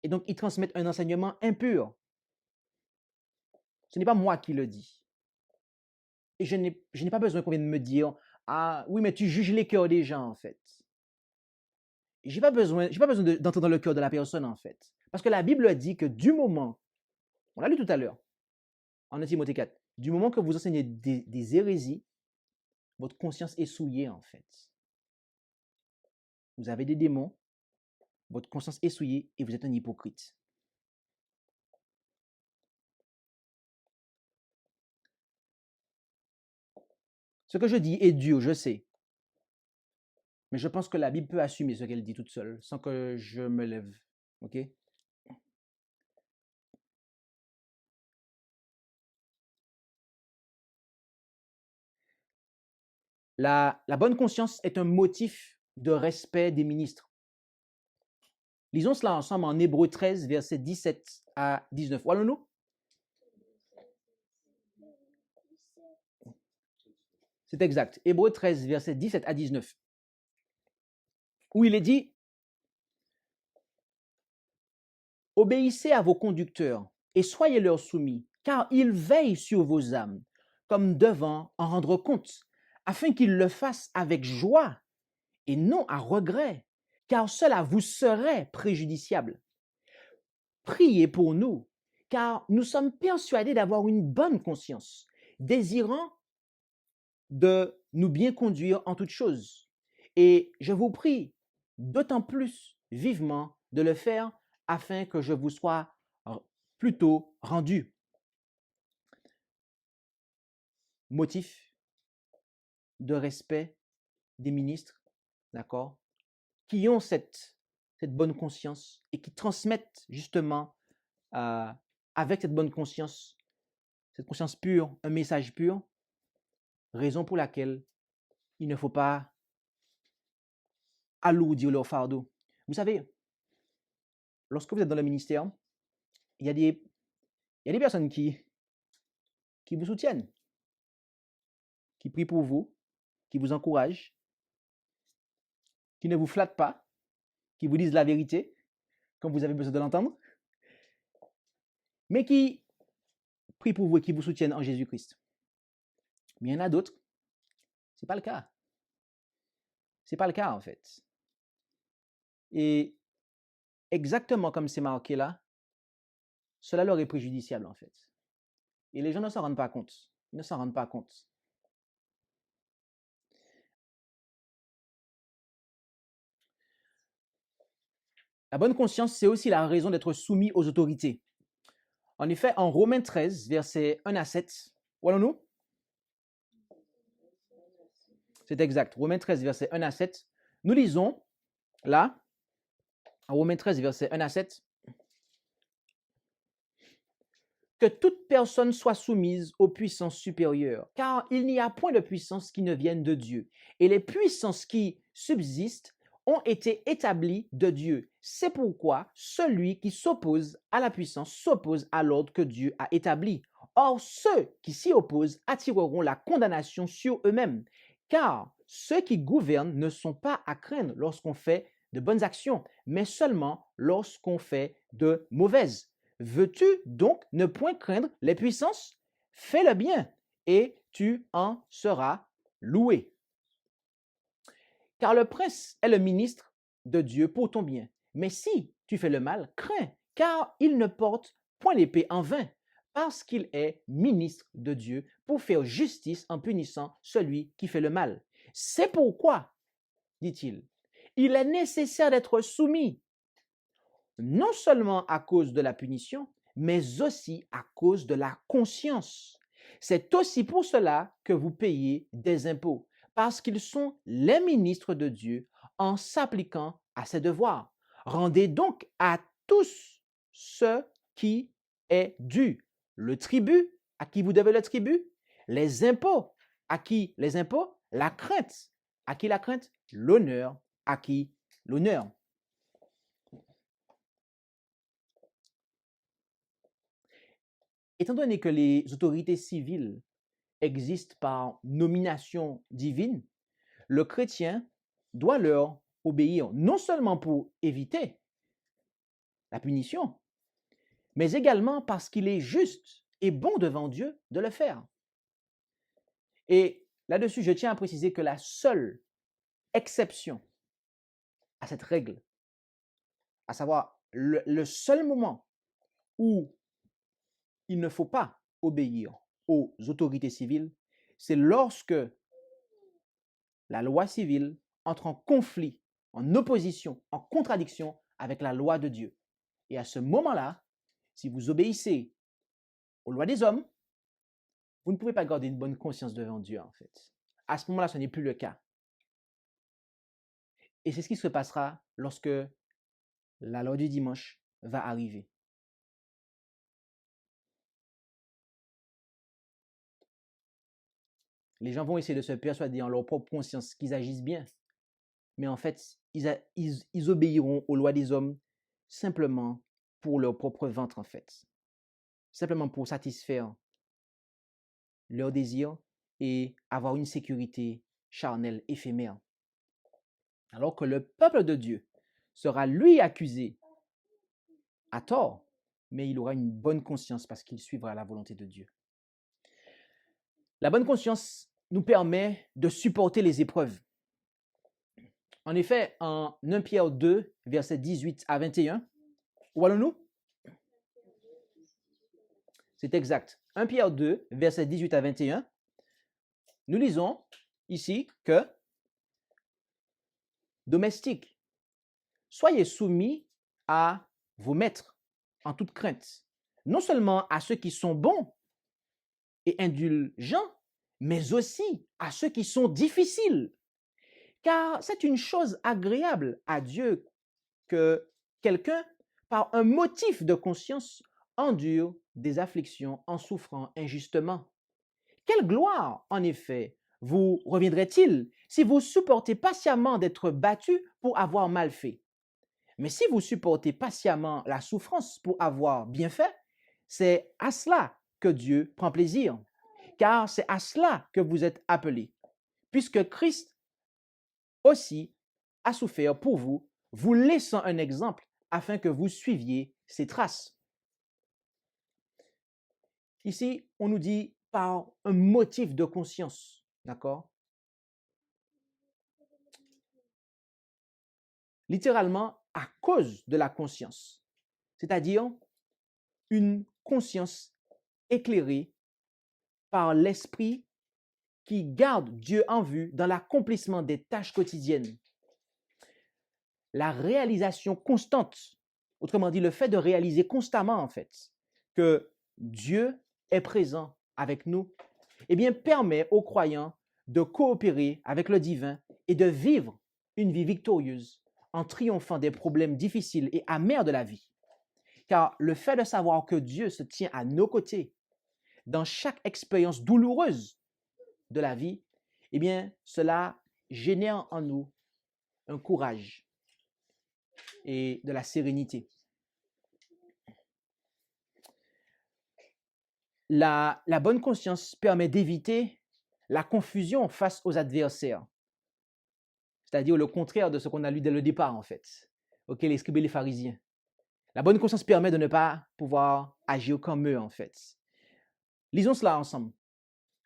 Et donc, ils transmettent un enseignement impur. Ce n'est pas moi qui le dis. Et je n'ai pas besoin qu'on vienne me dire, ah oui, mais tu juges les cœurs des gens, en fait. Je n'ai pas besoin d'entrer dans le cœur de la personne, en fait. Parce que la Bible dit que du moment, on l'a lu tout à l'heure, en 1 Timothée 4, du moment que vous enseignez des hérésies, votre conscience est souillée, en fait. Vous avez des démons, votre conscience est souillée et vous êtes un hypocrite. Ce que je dis est dur, je sais. Mais je pense que la Bible peut assumer ce qu'elle dit toute seule, sans que je me lève. OK? La bonne conscience est un motif de respect des ministres. Lisons cela ensemble en Hébreux 13, versets 17 à 19. Voyons-nous? C'est exact. Hébreux 13, versets 17 à 19. Où il est dit, « Obéissez à vos conducteurs et soyez leur soumis, car ils veillent sur vos âmes, comme devant en rendre compte, afin qu'ils le fassent avec joie et non à regret, car cela vous serait préjudiciable. Priez pour nous, car nous sommes persuadés d'avoir une bonne conscience, désirant de nous bien conduire en toutes choses. Et je vous prie d'autant plus vivement de le faire afin que je vous sois plutôt rendu. » Motif de respect des ministres d'accord, qui ont cette bonne conscience et qui transmettent justement avec cette bonne conscience, cette conscience pure, un message pur, raison pour laquelle il ne faut pas alourdir leur fardeau. Vous savez, lorsque vous êtes dans le ministère, il y a des personnes qui vous soutiennent, qui prient pour vous, qui vous encouragent, qui ne vous flattent pas, qui vous disent la vérité quand vous avez besoin de l'entendre, mais qui prient pour vous et qui vous soutiennent en Jésus-Christ. Mais il y en a d'autres, ce n'est pas le cas. Ce n'est pas le cas en fait. Et exactement comme c'est marqué là, cela leur est préjudiciable en fait. Et les gens ne s'en rendent pas compte. Ils ne s'en rendent pas compte. La bonne conscience, c'est aussi la raison d'être soumis aux autorités. En effet, en Romains 13, versets 1 à 7, où allons-nous? C'est exact. Romains 13, versets 1 à 7. Nous lisons là, en Romains 13, versets 1 à 7, que toute personne soit soumise aux puissances supérieures, car il n'y a point de puissance qui ne vienne de Dieu. Et les puissances qui subsistent ont été établies de Dieu. C'est pourquoi celui qui s'oppose à la puissance s'oppose à l'ordre que Dieu a établi. Or, ceux qui s'y opposent attireront la condamnation sur eux-mêmes, car ceux qui gouvernent ne sont pas à craindre lorsqu'on fait de bonnes actions, mais seulement lorsqu'on fait de mauvaises. Veux-tu donc ne point craindre les puissances? Fais le bien et tu en seras loué. Car le prince est le ministre de Dieu pour ton bien. Mais si tu fais le mal, crains, car il ne porte point l'épée en vain, parce qu'il est ministre de Dieu pour faire justice en punissant celui qui fait le mal. C'est pourquoi, dit-il, il est nécessaire d'être soumis, non seulement à cause de la punition, mais aussi à cause de la conscience. C'est aussi pour cela que vous payez des impôts, parce qu'ils sont les ministres de Dieu en s'appliquant à ses devoirs. Rendez donc à tous ce qui est dû. Le tribut, à qui vous devez le tribut, les impôts, à qui les impôts, la crainte, à qui la crainte, l'honneur, à qui l'honneur. Étant donné que les autorités civiles existent par nomination divine, le chrétien doit leur obéir, non seulement pour éviter la punition, mais également parce qu'il est juste et bon devant Dieu de le faire. Et là-dessus, je tiens à préciser que la seule exception à cette règle, à savoir le seul moment où il ne faut pas obéir aux autorités civiles, c'est lorsque la loi civile entre en conflit, en opposition, en contradiction avec la loi de Dieu. Et à ce moment-là, si vous obéissez aux lois des hommes, vous ne pouvez pas garder une bonne conscience devant Dieu, en fait. À ce moment-là, ce n'est plus le cas. Et c'est ce qui se passera lorsque la loi du dimanche va arriver. Les gens vont essayer de se persuader en leur propre conscience qu'ils agissent bien. Mais en fait, ils obéiront aux lois des hommes simplement pour leur propre ventre, en fait. Simplement pour satisfaire leurs désirs et avoir une sécurité charnelle éphémère. Alors que le peuple de Dieu sera lui accusé à tort, mais il aura une bonne conscience parce qu'il suivra la volonté de Dieu. La bonne conscience nous permet de supporter les épreuves. En effet, en 1 Pierre 2, versets 18 à 21, où allons-nous? C'est exact. 1 Pierre 2, versets 18 à 21, nous lisons ici que domestiques, soyez soumis à vos maîtres en toute crainte, non seulement à ceux qui sont bons et indulgents, mais aussi à ceux qui sont difficiles, Car c'est une chose agréable à Dieu que quelqu'un, par un motif de conscience, endure des afflictions en souffrant injustement. Quelle gloire, en effet, vous reviendrait-il si vous supportez patiemment d'être battu pour avoir mal fait? Mais si vous supportez patiemment la souffrance pour avoir bien fait, c'est à cela que Dieu prend plaisir, car c'est à cela que vous êtes appelés, puisque Christ aussi a souffert pour vous, vous laissant un exemple afin que vous suiviez ses traces. Ici, on nous dit par un motif de conscience, d'accord? Littéralement, à cause de la conscience, c'est-à-dire une conscience éclairée par l'esprit qui garde Dieu en vue dans l'accomplissement des tâches quotidiennes. La réalisation constante, autrement dit, le fait de réaliser constamment, en fait, que Dieu est présent avec nous, eh bien, permet aux croyants de coopérer avec le divin et de vivre une vie victorieuse en triomphant des problèmes difficiles et amers de la vie. Car le fait de savoir que Dieu se tient à nos côtés dans chaque expérience douloureuse de la vie, eh bien, cela génère en nous un courage et de la sérénité. La bonne conscience permet d'éviter la confusion face aux adversaires, c'est-à-dire le contraire de ce qu'on a lu dès le départ, en fait. Ok, les scribes et les pharisiens. La bonne conscience permet de ne pas pouvoir agir comme eux, en fait. Lisons cela ensemble.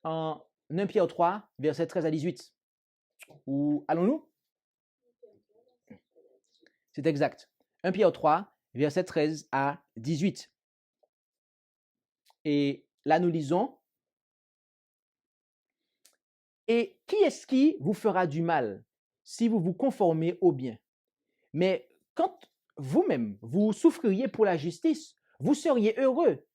En 1 Pierre 3, versets 13 à 18. Où allons-nous? C'est exact. 1 Pierre 3, versets 13 à 18. Et là, nous lisons. Et qui est-ce qui vous fera du mal si vous vous conformez au bien? Mais quand vous-même, vous souffririez pour la justice, vous seriez heureux.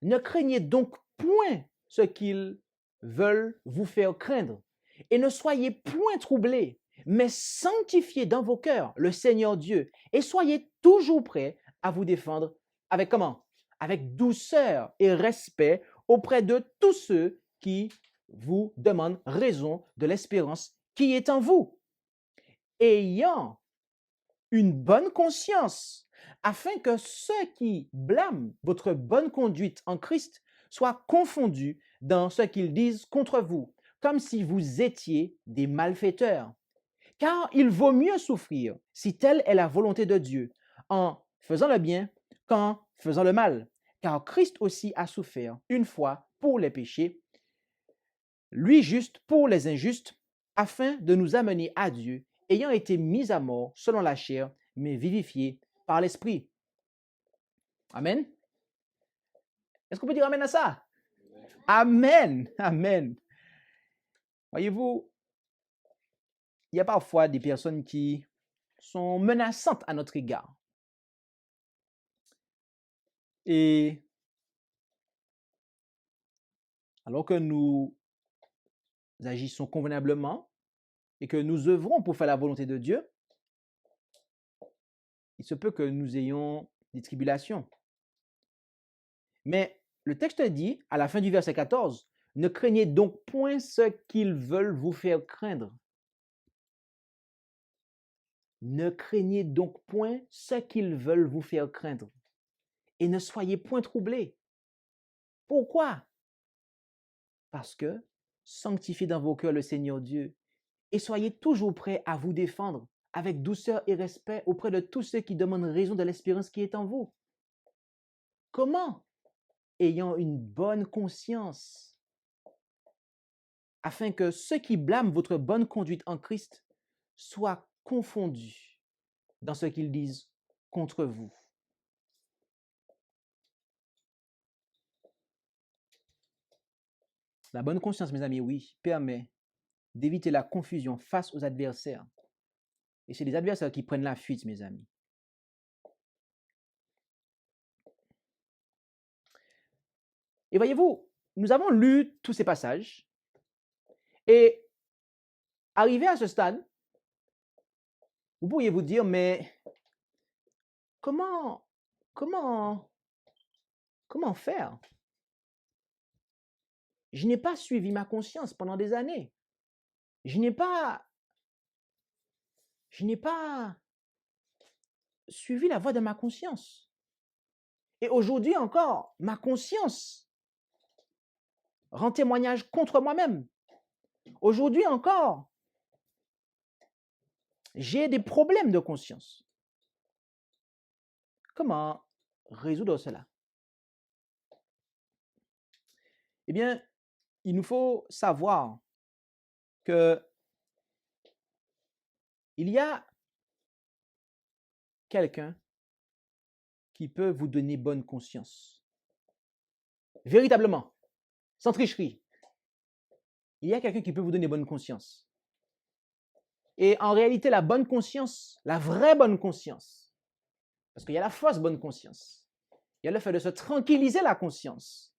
Ne craignez donc point ce qu'ils veulent vous faire craindre. Et ne soyez point troublés, mais sanctifiez dans vos cœurs le Seigneur Dieu. Et soyez toujours prêts à vous défendre avec comment? Avec douceur et respect auprès de tous ceux qui vous demandent raison de l'espérance qui est en vous. Ayant une bonne conscience, afin que ceux qui blâment votre bonne conduite en Christ soient confondus dans ce qu'ils disent contre vous, comme si vous étiez des malfaiteurs. Car il vaut mieux souffrir, si telle est la volonté de Dieu, en faisant le bien qu'en faisant le mal. Car Christ aussi a souffert une fois pour les péchés, lui juste pour les injustes, afin de nous amener à Dieu, ayant été mis à mort selon la chair, mais vivifié par l'Esprit. Amen. Est-ce qu'on peut dire Amen à ça? Amen. Amen. Voyez-vous, il y a parfois des personnes qui sont menaçantes à notre égard. Et alors que nous agissons convenablement et que nous œuvrons pour faire la volonté de Dieu, il se peut que nous ayons des tribulations. Mais le texte dit, à la fin du verset 14, ne craignez donc point ce qu'ils veulent vous faire craindre. Ne craignez donc point ce qu'ils veulent vous faire craindre. Et ne soyez point troublés. Pourquoi? Parce que sanctifiez dans vos cœurs le Seigneur Dieu et soyez toujours prêts à vous défendre avec douceur et respect auprès de tous ceux qui demandent raison de l'espérance qui est en vous. Comment? Ayant une bonne conscience, afin que ceux qui blâment votre bonne conduite en Christ soient confondus dans ce qu'ils disent contre vous. La bonne conscience, mes amis, oui, permet d'éviter la confusion face aux adversaires. Et c'est les adversaires qui prennent la fuite, mes amis. Et voyez-vous, nous avons lu tous ces passages et arrivé à ce stade, Vous pourriez vous dire, mais comment, comment, comment faire? Je n'ai pas suivi ma conscience pendant des années. Je n'ai pas suivi la voie de ma conscience. Et aujourd'hui encore, ma conscience rend témoignage contre moi-même. Aujourd'hui encore, j'ai des problèmes de conscience. Comment résoudre cela? Eh bien, il nous faut savoir que il y a quelqu'un qui peut vous donner bonne conscience. Véritablement, sans tricherie. Il y a quelqu'un qui peut vous donner bonne conscience. Et en réalité, la bonne conscience, la vraie bonne conscience, parce qu'il y a la fausse bonne conscience, il y a le fait de se tranquilliser la conscience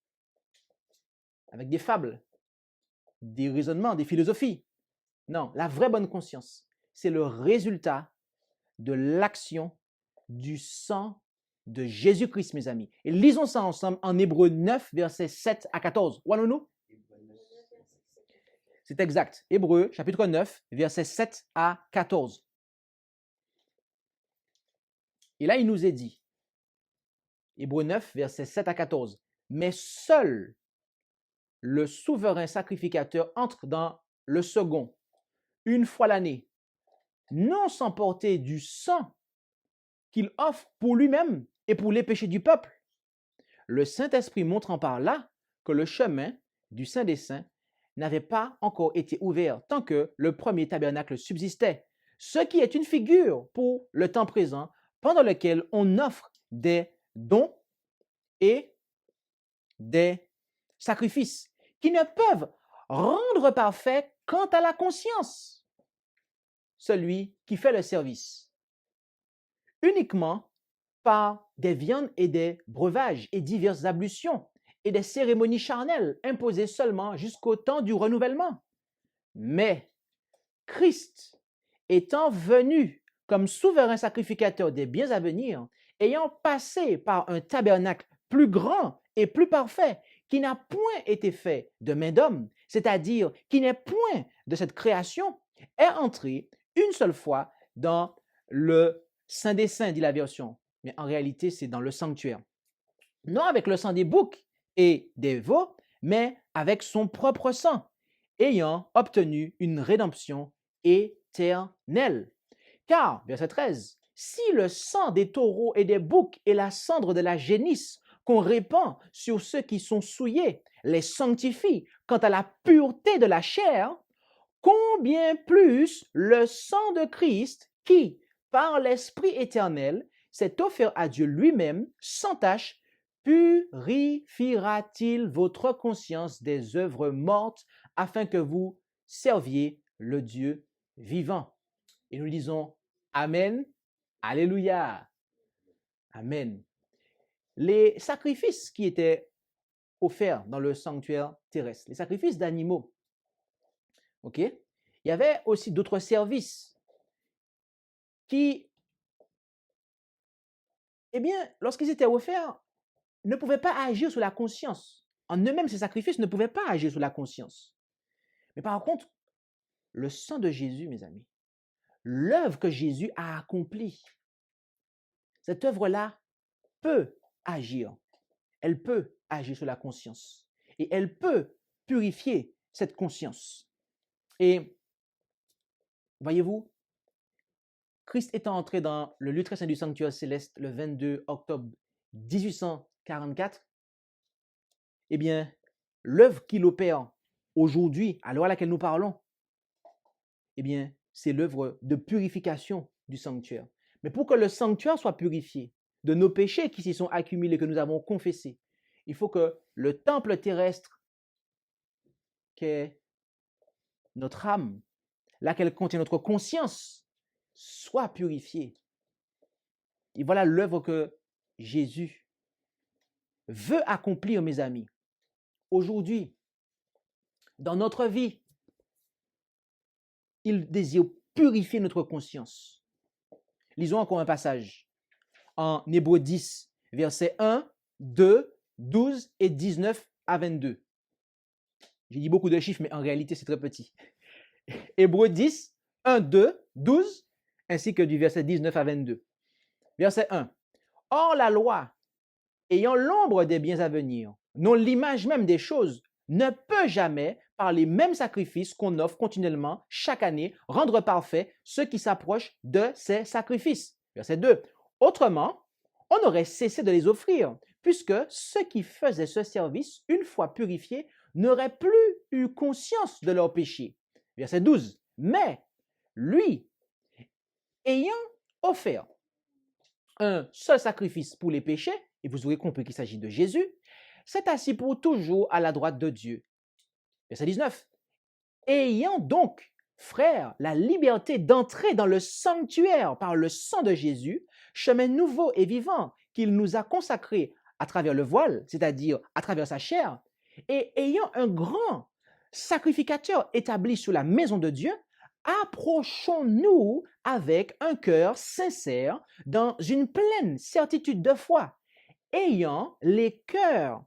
avec des fables, des raisonnements, des philosophies. Non, la vraie bonne conscience, c'est le résultat de l'action du sang de Jésus-Christ, mes amis. Et lisons ça ensemble en Hébreux 9, versets 7 à 14. Où allons-nous? C'est exact. Hébreux, chapitre 9, versets 7 à 14. Et là, il nous est dit, Hébreux 9, versets 7 à 14, mais seul le souverain sacrificateur entre dans le second, une fois l'année, non sans porter du sang qu'il offre pour lui-même et pour les péchés du peuple. Le Saint-Esprit montrant par là que le chemin du Saint des Saints n'avait pas encore été ouvert tant que le premier tabernacle subsistait, ce qui est une figure pour le temps présent pendant lequel on offre des dons et des sacrifices qui ne peuvent rendre parfait quant à la conscience celui qui fait le service, uniquement par des viandes et des breuvages et diverses ablutions et des cérémonies charnelles imposées seulement jusqu'au temps du renouvellement. Mais Christ étant venu comme souverain sacrificateur des biens à venir, ayant passé par un tabernacle plus grand et plus parfait, qui n'a point été fait de main d'homme, c'est-à-dire qui n'est point de cette création, est entré une seule fois dans le Saint des Saints, dit la version. Mais en réalité, c'est dans le sanctuaire. Non avec le sang des boucs et des veaux, mais avec son propre sang, ayant obtenu une rédemption éternelle. Car, verset 13, si le sang des taureaux et des boucs et la cendre de la génisse qu'on répand sur ceux qui sont souillés les sanctifie quant à la pureté de la chair, combien plus le sang de Christ qui, par l'Esprit éternel, s'est offert à Dieu lui-même sans tache, purifiera-t-il votre conscience des œuvres mortes afin que vous serviez le Dieu vivant? Et nous disons Amen, Alléluia, Amen. Les sacrifices qui étaient offerts dans le sanctuaire terrestre, les sacrifices d'animaux, ok? Il y avait aussi d'autres services qui, eh bien, lorsqu'ils étaient offerts, ne pouvaient pas agir sur la conscience. En eux-mêmes, ces sacrifices ne pouvaient pas agir sur la conscience. Mais par contre, le sang de Jésus, mes amis, l'œuvre que Jésus a accomplie, cette œuvre-là peut agir. Elle peut agir sur la conscience. Et elle peut purifier cette conscience. Et voyez-vous, Christ étant entré dans le lieu très saint du sanctuaire céleste le 22 octobre 1844, eh bien, l'œuvre qu'il opère aujourd'hui, à l'heure à laquelle nous parlons, eh bien, c'est l'œuvre de purification du sanctuaire. Mais pour que le sanctuaire soit purifié de nos péchés qui s'y sont accumulés, que nous avons confessés, il faut que le temple terrestre, qu'est notre âme, laquelle contient notre conscience, soit purifié. Et voilà l'œuvre que Jésus veut accomplir, mes amis. Aujourd'hui, dans notre vie, il désire purifier notre conscience. Lisons encore un passage en Hébreux 10, versets 1, 2, 12 et 19 à 22. J'ai dit beaucoup de chiffres, mais en réalité, c'est très petit. Hébreux 10, 1, 2, 12, ainsi que du verset 19 à 22. Verset 1. Or, la loi, ayant l'ombre des biens à venir, non l'image même des choses, ne peut jamais, par les mêmes sacrifices qu'on offre continuellement chaque année, rendre parfait ceux qui s'approchent de ces sacrifices. Verset 2. Autrement, on aurait cessé de les offrir, puisque ceux qui faisaient ce service, une fois purifiés, n'auraient plus eu conscience de leurs péchés. Verset 12. Mais lui, ayant offert un seul sacrifice pour les péchés, et vous aurez compris qu'il s'agit de Jésus, s'est assis pour toujours à la droite de Dieu. Verset 19. Ayant donc, frères, la liberté d'entrer dans le sanctuaire par le sang de Jésus, chemin nouveau et vivant qu'il nous a consacré à travers le voile, c'est-à-dire à travers sa chair, et ayant un grand sacrificateur établi sur la maison de Dieu, approchons-nous avec un cœur sincère dans une pleine certitude de foi, ayant les cœurs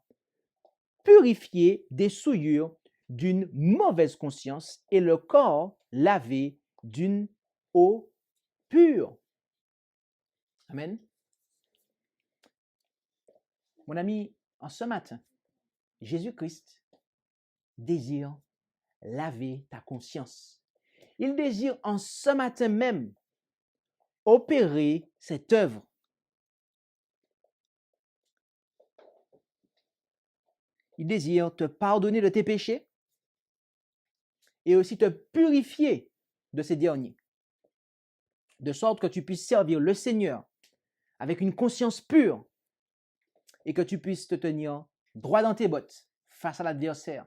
purifiés des souillures d'une mauvaise conscience et le corps lavé d'une eau pure. Amen. Mon ami, en ce matin, Jésus-Christ désire laver ta conscience. Il désire en ce matin même opérer cette œuvre. Il désire te pardonner de tes péchés et aussi te purifier de ces derniers, de sorte que tu puisses servir le Seigneur avec une conscience pure et que tu puisses te tenir droit dans tes bottes face à l'adversaire.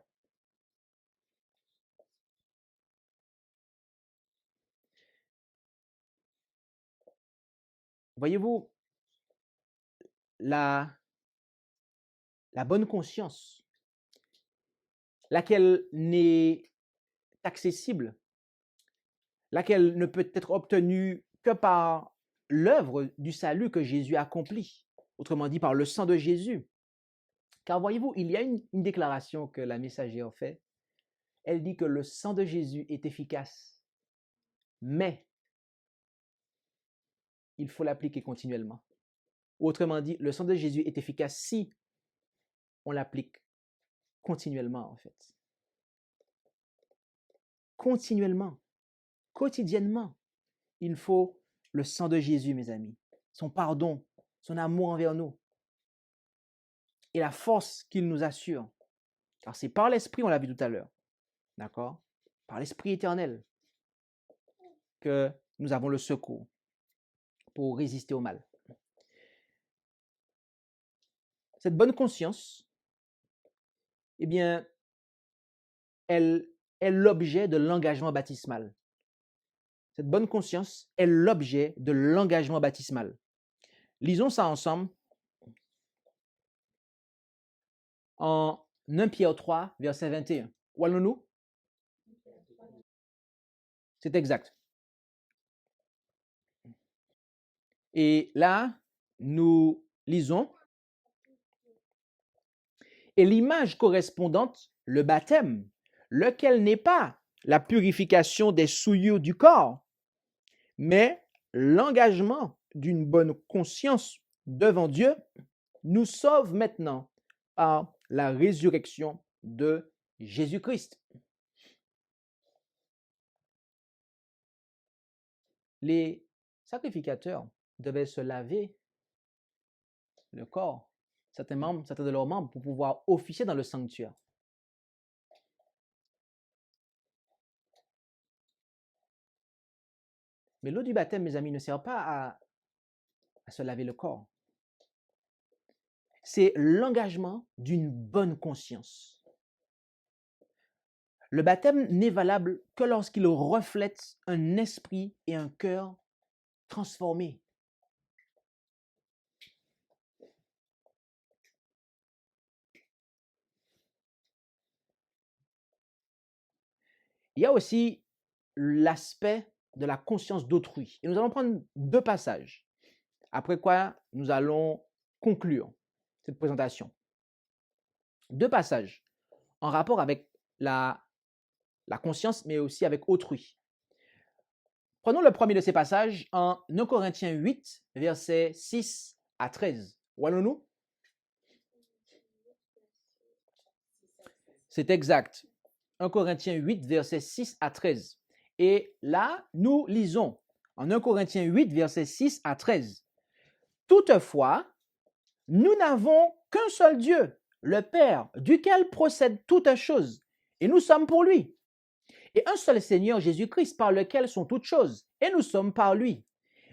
Voyez-vous, la bonne conscience, laquelle n'est accessible, laquelle ne peut être obtenue que par l'œuvre du salut que Jésus accomplit, autrement dit par le sang de Jésus. Car voyez-vous, il y a une déclaration que la messagère fait. Elle dit que le sang de Jésus est efficace, mais il faut l'appliquer continuellement. Autrement dit, le sang de Jésus est efficace si on l'applique continuellement, en fait. Continuellement, quotidiennement, il faut le sang de Jésus, mes amis, son pardon, son amour envers nous et la force qu'il nous assure. Car c'est par l'Esprit, on l'a vu tout à l'heure, d'accord? Par l'Esprit éternel que nous avons le secours pour résister au mal. Cette bonne conscience, eh bien, elle est l'objet de l'engagement baptismal. Cette bonne conscience est l'objet de l'engagement baptismal. Lisons ça ensemble en 1 Pierre 3, verset 21. Où allons-nous? C'est exact. Et là, nous lisons. Et l'image correspondante, le baptême, lequel n'est pas la purification des souillures du corps, mais l'engagement d'une bonne conscience devant Dieu, nous sauve maintenant par la résurrection de Jésus-Christ. Les sacrificateurs devaient se laver le corps, certains de leurs membres, pour pouvoir officier dans le sanctuaire. Mais l'eau du baptême, mes amis, ne sert pas à se laver le corps. C'est l'engagement d'une bonne conscience. Le baptême n'est valable que lorsqu'il reflète un esprit et un cœur transformés. Il y a aussi l'aspect de la conscience d'autrui. Et nous allons prendre 2 passages, après quoi nous allons conclure cette présentation. 2 passages en rapport avec la conscience, mais aussi avec autrui. Prenons le premier de ces passages en 1 Corinthiens 8, versets 6 à 13. Où allons-nous? C'est exact. 1 Corinthiens 8, versets 6 à 13. Et là, nous lisons en 1 Corinthiens 8, versets 6 à 13. Toutefois, nous n'avons qu'un seul Dieu, le Père, duquel procèdent toutes choses, et nous sommes pour lui. Et un seul Seigneur Jésus-Christ, par lequel sont toutes choses, et nous sommes par lui.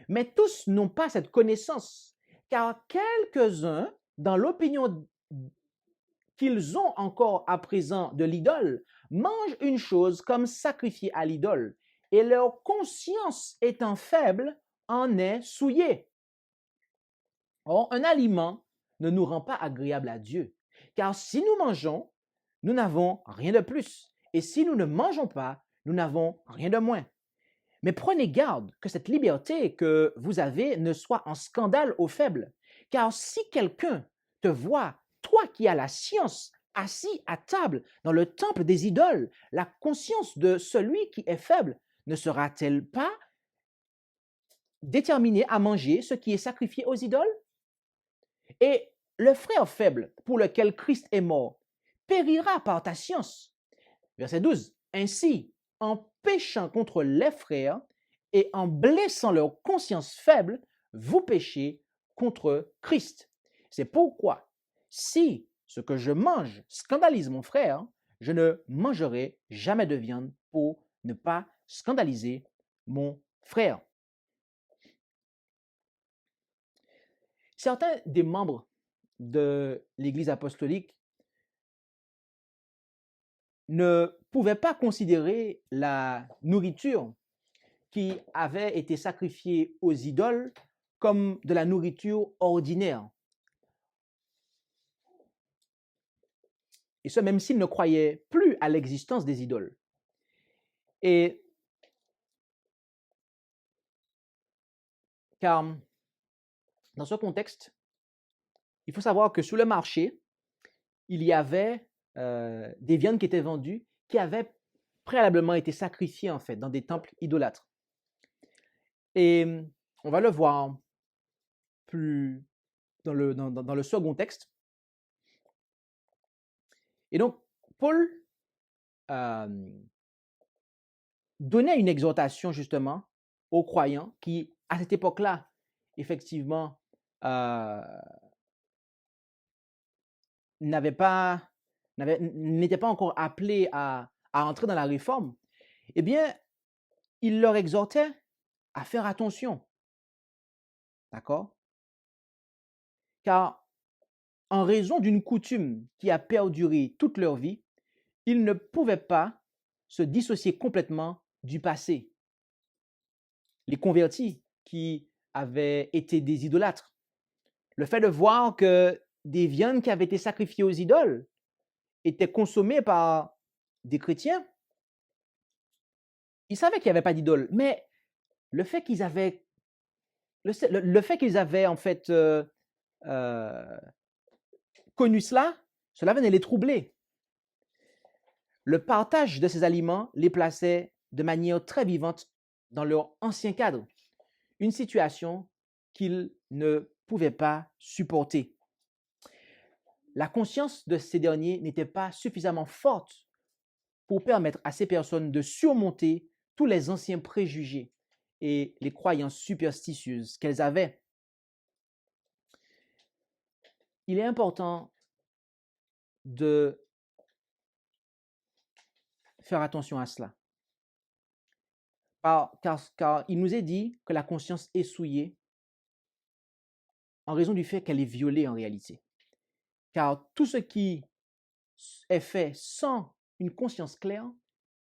Mais tous n'ont pas cette connaissance, car quelques-uns, dans l'opinion qu'ils ont encore à présent de l'idole, mangent une chose comme sacrifiée à l'idole, et leur conscience étant faible, en est souillée. Or, un aliment ne nous rend pas agréable à Dieu, car si nous mangeons, nous n'avons rien de plus, et si nous ne mangeons pas, nous n'avons rien de moins. Mais prenez garde que cette liberté que vous avez ne soit en scandale aux faibles, car si quelqu'un te voit, toi qui as la science, assis à table dans le temple des idoles, la conscience de celui qui est faible ne sera-t-elle pas déterminée à manger ce qui est sacrifié aux idoles? Et le frère faible pour lequel Christ est mort périra par ta science. Verset 12. Ainsi, en péchant contre les frères et en blessant leur conscience faible, vous péchez contre Christ. C'est pourquoi, si ce que je mange scandalise mon frère, je ne mangerai jamais de viande pour ne pas scandaliser mon frère. Certains des membres de l'Église apostolique ne pouvaient pas considérer la nourriture qui avait été sacrifiée aux idoles comme de la nourriture ordinaire. Et ce, même s'ils ne croyaient plus à l'existence des idoles. Et car dans ce contexte, il faut savoir que sur le marché, il y avait des viandes qui étaient vendues qui avaient préalablement été sacrifiées en fait dans des temples idolâtres. Et on va le voir plus dans le second texte. Et donc, Paul donnait une exhortation justement aux croyants qui, à cette époque-là, effectivement, n'étaient pas encore appelés à entrer dans la réforme. Eh bien, il leur exhortait à faire attention. D'accord? Car en raison d'une coutume qui a perduré toute leur vie, ils ne pouvaient pas se dissocier complètement du passé. Les convertis qui avaient été des idolâtres, le fait de voir que des viandes qui avaient été sacrifiées aux idoles étaient consommées par des chrétiens, ils savaient qu'il n'y avait pas d'idole, mais le fait qu'ils avaient en fait connu cela venait les troubler. Le partage de ces aliments les plaçait de manière très vivante dans leur ancien cadre, une situation qu'ils ne pouvaient pas supporter. La conscience de ces derniers n'était pas suffisamment forte pour permettre à ces personnes de surmonter tous les anciens préjugés et les croyances superstitieuses qu'elles avaient. Il est important de faire attention à cela. Car il nous est dit que la conscience est souillée en raison du fait qu'elle est violée en réalité. Car tout ce qui est fait sans une conscience claire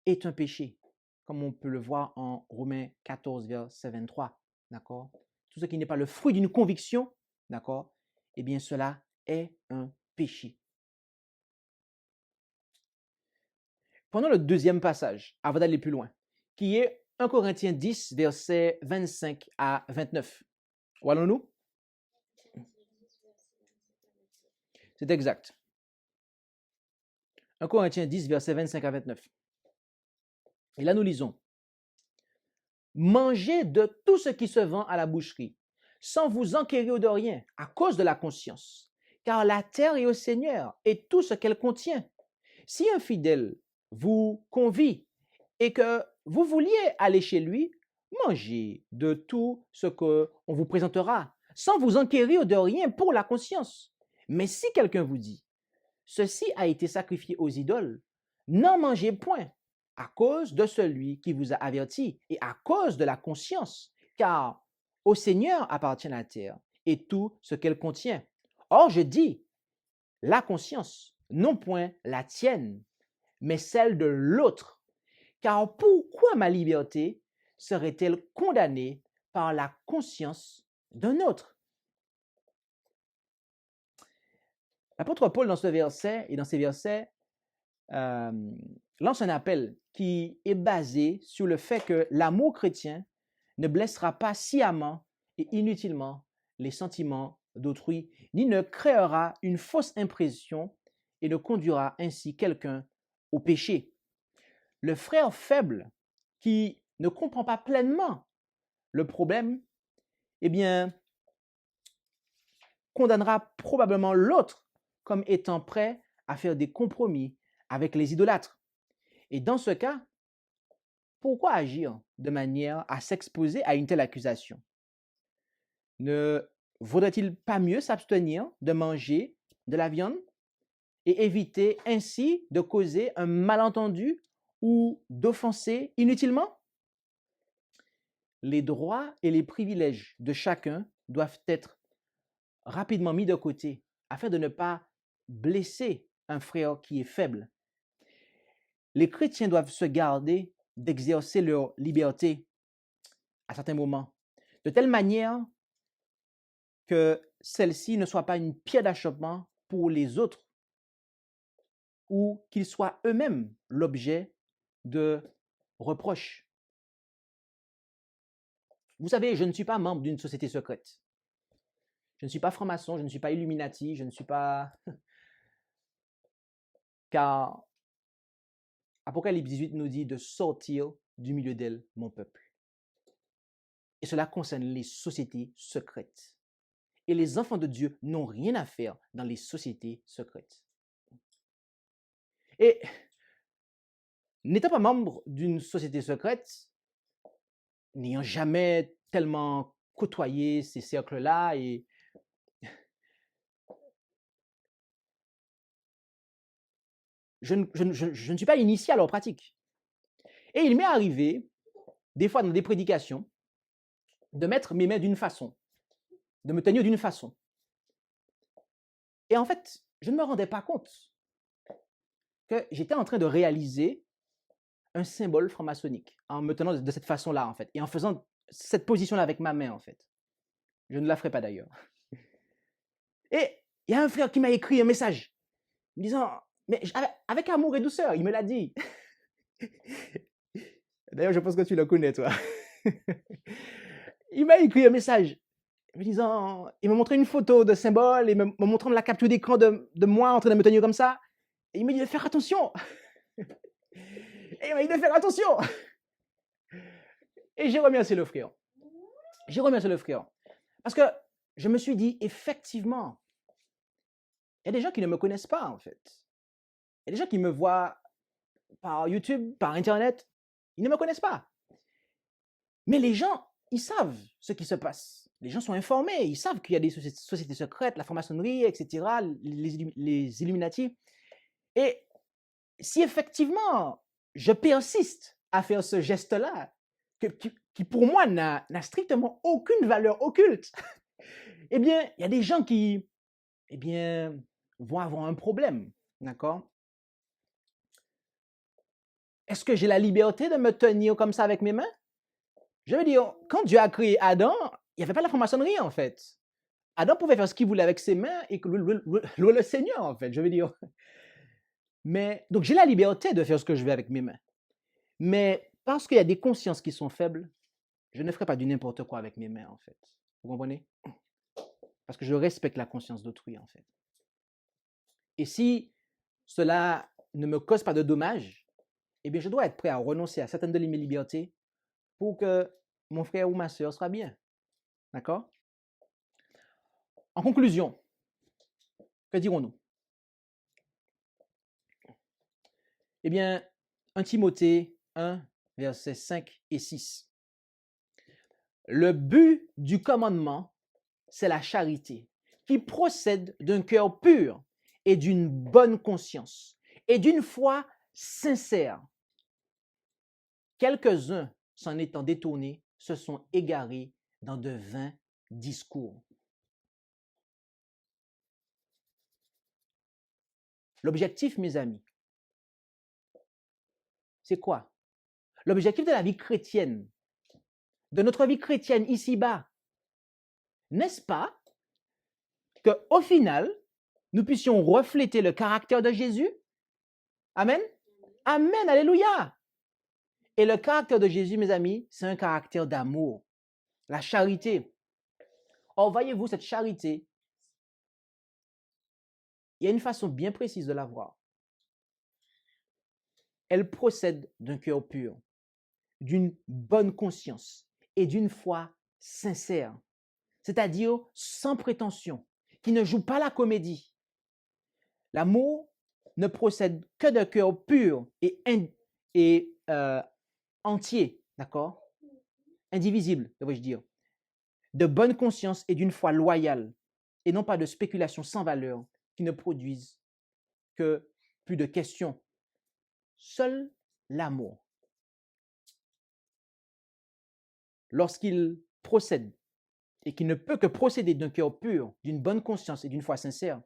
est un péché, comme on peut le voir en Romains 14, verset 23. D'accord? Tout ce qui n'est pas le fruit d'une conviction, d'accord? Eh bien, cela est un péché. Prenons le deuxième passage, avant d'aller plus loin, qui est 1 Corinthiens 10, versets 25 à 29. Où allons-nous? C'est exact. 1 Corinthiens 10, versets 25 à 29. Et là, nous lisons. Mangez de tout ce qui se vend à la boucherie, sans vous enquérir de rien, à cause de la conscience. Car la terre est au Seigneur et tout ce qu'elle contient. Si un fidèle vous convie et que vous vouliez aller chez lui, mangez de tout ce qu'on vous présentera, sans vous enquérir de rien pour la conscience. Mais si quelqu'un vous dit, ceci a été sacrifié aux idoles, n'en mangez point, à cause de celui qui vous a averti et à cause de la conscience, car au Seigneur appartient la terre et tout ce qu'elle contient. Or, je dis, la conscience, non point la tienne, mais celle de l'autre. Car pourquoi ma liberté serait-elle condamnée par la conscience d'un autre? L'apôtre Paul, dans ce verset et dans ces versets, lance un appel qui est basé sur le fait que l'amour chrétien ne blessera pas sciemment et inutilement les sentiments d'autrui, ni ne créera une fausse impression et ne conduira ainsi quelqu'un au péché. Le frère faible qui ne comprend pas pleinement le problème, eh bien, condamnera probablement l'autre comme étant prêt à faire des compromis avec les idolâtres. Et dans ce cas, pourquoi agir de manière à s'exposer à une telle accusation? Ne vaudrait-il pas mieux s'abstenir de manger de la viande et éviter ainsi de causer un malentendu ou d'offenser inutilement? Les droits et les privilèges de chacun doivent être rapidement mis de côté afin de ne pas blesser un frère qui est faible. Les chrétiens doivent se garder d'exercer leur liberté à certains moments, de telle manière que celle-ci ne soit pas une pierre d'achoppement pour les autres ou qu'ils soient eux-mêmes l'objet de reproches. Vous savez, je ne suis pas membre d'une société secrète. Je ne suis pas franc-maçon, je ne suis pas Illuminati, je ne suis pas... Car Apocalypse 18 nous dit de sortir du milieu d'elle, mon peuple. Et cela concerne les sociétés secrètes. Et les enfants de Dieu n'ont rien à faire dans les sociétés secrètes. Et n'étant pas membre d'une société secrète, n'ayant jamais tellement côtoyé ces cercles-là, et je ne suis pas initié à leur pratique. Et il m'est arrivé, des fois dans des prédications, de mettre mes mains d'une façon, de me tenir d'une façon. Et en fait, je ne me rendais pas compte que j'étais en train de réaliser un symbole franc-maçonnique en me tenant de cette façon-là, en fait, et en faisant cette position-là avec ma main, en fait. Je ne la ferai pas d'ailleurs. Et il y a un frère qui m'a écrit un message me disant, mais avec amour et douceur, il me l'a dit. D'ailleurs, je pense que tu le connais, toi. Il m'a écrit un message me disant, il m'a montré une photo de symbole et me montrant la capture d'écran de moi en train de me tenir comme ça. Et il m'a dit de faire attention. Et il m'a dit de faire attention. Et j'ai remercié le frère. J'ai remercié le frère. Parce que je me suis dit, effectivement, il y a des gens qui ne me connaissent pas, en fait. Il y a des gens qui me voient par YouTube, par Internet. Ils ne me connaissent pas. Mais les gens, ils savent ce qui se passe. Les gens sont informés. Ils savent qu'il y a des sociétés secrètes, la franc-maçonnerie, etc., les Illuminati. Et si effectivement, je persiste à faire ce geste-là, qui pour moi n'a strictement aucune valeur occulte, eh bien, il y a des gens qui, eh bien, vont avoir un problème, d'accord? Est-ce que j'ai la liberté de me tenir comme ça avec mes mains? Je veux dire, quand Dieu a créé Adam, il n'y avait pas la franc-maçonnerie, en fait. Adam pouvait faire ce qu'il voulait avec ses mains et que le Seigneur, en fait, je veux dire. Mais, donc, j'ai la liberté de faire ce que je veux avec mes mains. Mais parce qu'il y a des consciences qui sont faibles, je ne ferai pas du n'importe quoi avec mes mains, en fait. Vous comprenez? Parce que je respecte la conscience d'autrui, en fait. Et si cela ne me cause pas de dommages, eh bien, je dois être prêt à renoncer à certaines de mes libertés pour que mon frère ou ma sœur soit bien. D'accord? En conclusion, que dirons-nous? Eh bien, 1 Timothée 1, versets 5 et 6. Le but du commandement, c'est la charité, qui procède d'un cœur pur et d'une bonne conscience et d'une foi sincère. Quelques-uns, s'en étant détournés, se sont égarés dans de vains discours. L'objectif, mes amis, c'est quoi? L'objectif de la vie chrétienne, de notre vie chrétienne ici-bas, n'est-ce pas qu'au final, nous puissions refléter le caractère de Jésus? Amen? Amen, alléluia! Et le caractère de Jésus, mes amis, c'est un caractère d'amour, la charité. Or, voyez-vous, cette charité, il y a une façon bien précise de la voir. Elle procède d'un cœur pur, d'une bonne conscience et d'une foi sincère, c'est-à-dire sans prétention, qui ne joue pas la comédie. L'amour ne procède que d'un cœur pur et entier, d'accord? Indivisible, devrais-je dire, de bonne conscience et d'une foi loyale, et non pas de spéculations sans valeur qui ne produisent que plus de questions. Seul l'amour, lorsqu'il procède, et qui ne peut que procéder d'un cœur pur, d'une bonne conscience et d'une foi sincère,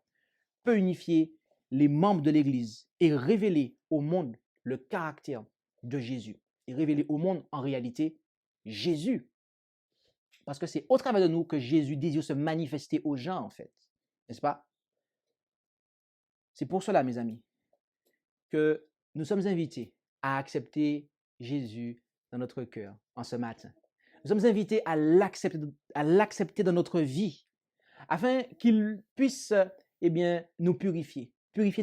peut unifier les membres de l'Église et révéler au monde le caractère de Jésus, et révéler au monde en réalité Jésus. Parce que c'est au travers de nous que Jésus désire se manifester aux gens, en fait. N'est-ce pas? C'est pour cela, mes amis, que nous sommes invités à accepter Jésus dans notre cœur en ce matin. Nous sommes invités à l'accepter dans notre vie, afin qu'il puisse nous purifier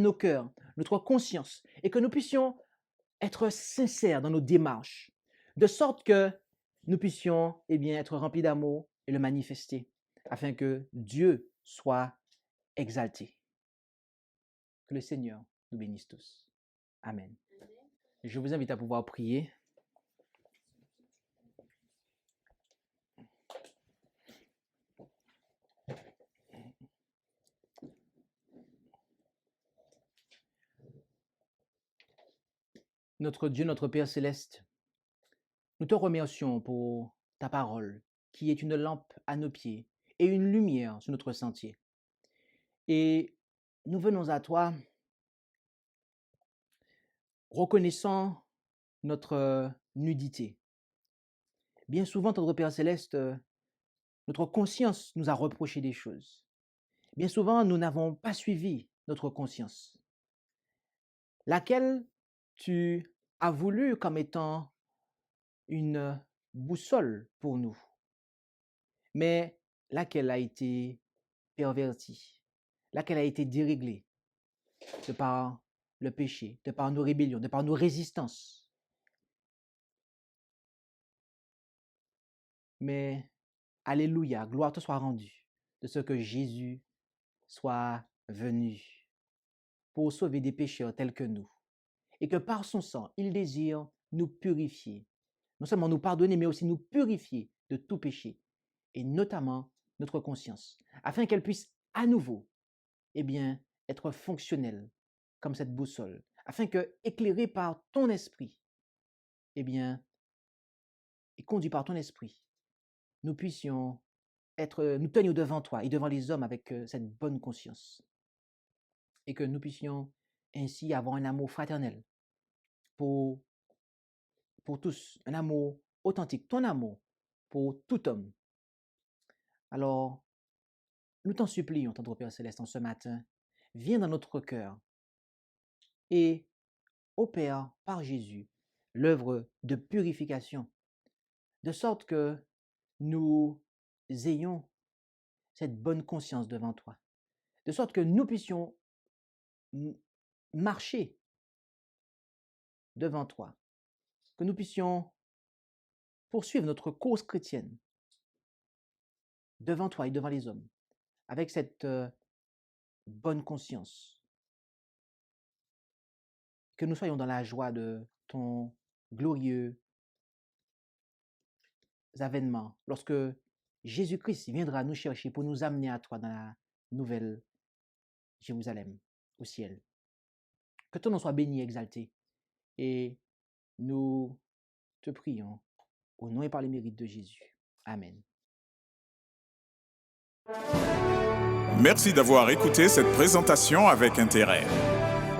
nos cœurs, notre conscience, et que nous puissions être sincères dans nos démarches, de sorte que nous puissions être remplis d'amour et le manifester, afin que Dieu soit exalté. Que le Seigneur nous bénisse tous. Amen. Je vous invite à pouvoir prier. Notre Dieu, notre Père céleste, nous te remercions pour ta parole, qui est une lampe à nos pieds et une lumière sur notre sentier. Et nous venons à toi, reconnaissant notre nudité. Bien souvent, notre Père céleste, notre conscience nous a reproché des choses. Bien souvent, nous n'avons pas suivi notre conscience, laquelle tu as voulu comme étant une boussole pour nous, mais laquelle a été pervertie, laquelle a été déréglée de par le péché, de par nos rébellions, de par nos résistances. Mais, alléluia, gloire te soit rendue de ce que Jésus soit venu pour sauver des pécheurs tels que nous, et que par son sang, il désire nous purifier, non seulement nous pardonner, mais aussi nous purifier de tout péché, et notamment notre conscience, afin qu'elle puisse à nouveau être fonctionnelle comme cette boussole, afin que, éclairée par ton esprit, et conduit par ton esprit, nous puissions nous tenir devant toi et devant les hommes avec cette bonne conscience, et que nous puissions ainsi avoir un amour fraternel pour tous, un amour authentique, ton amour pour tout homme. Alors, nous t'en supplions, tendre Père Céleste, en ce matin, viens dans notre cœur et opère par Jésus l'œuvre de purification, de sorte que nous ayons cette bonne conscience devant toi, de sorte que nous puissions marcher devant toi, que nous puissions poursuivre notre cause chrétienne devant toi et devant les hommes, avec cette bonne conscience, que nous soyons dans la joie de ton glorieux avènement, lorsque Jésus-Christ viendra nous chercher pour nous amener à toi dans la nouvelle Jérusalem, au ciel. Que ton nom soit béni et exalté. Et nous te prions au nom et par les mérites de Jésus. Amen. Merci d'avoir écouté cette présentation avec intérêt.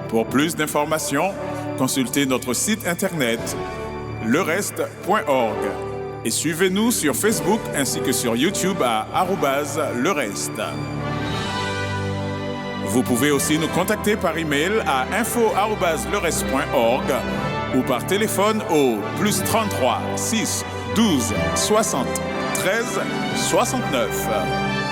Pour plus d'informations, consultez notre site internet lereste.org et suivez-nous sur Facebook ainsi que sur YouTube à @lereste. Vous pouvez aussi nous contacter par email à info@lereste.org ou par téléphone au +33 6 12 60 13 69.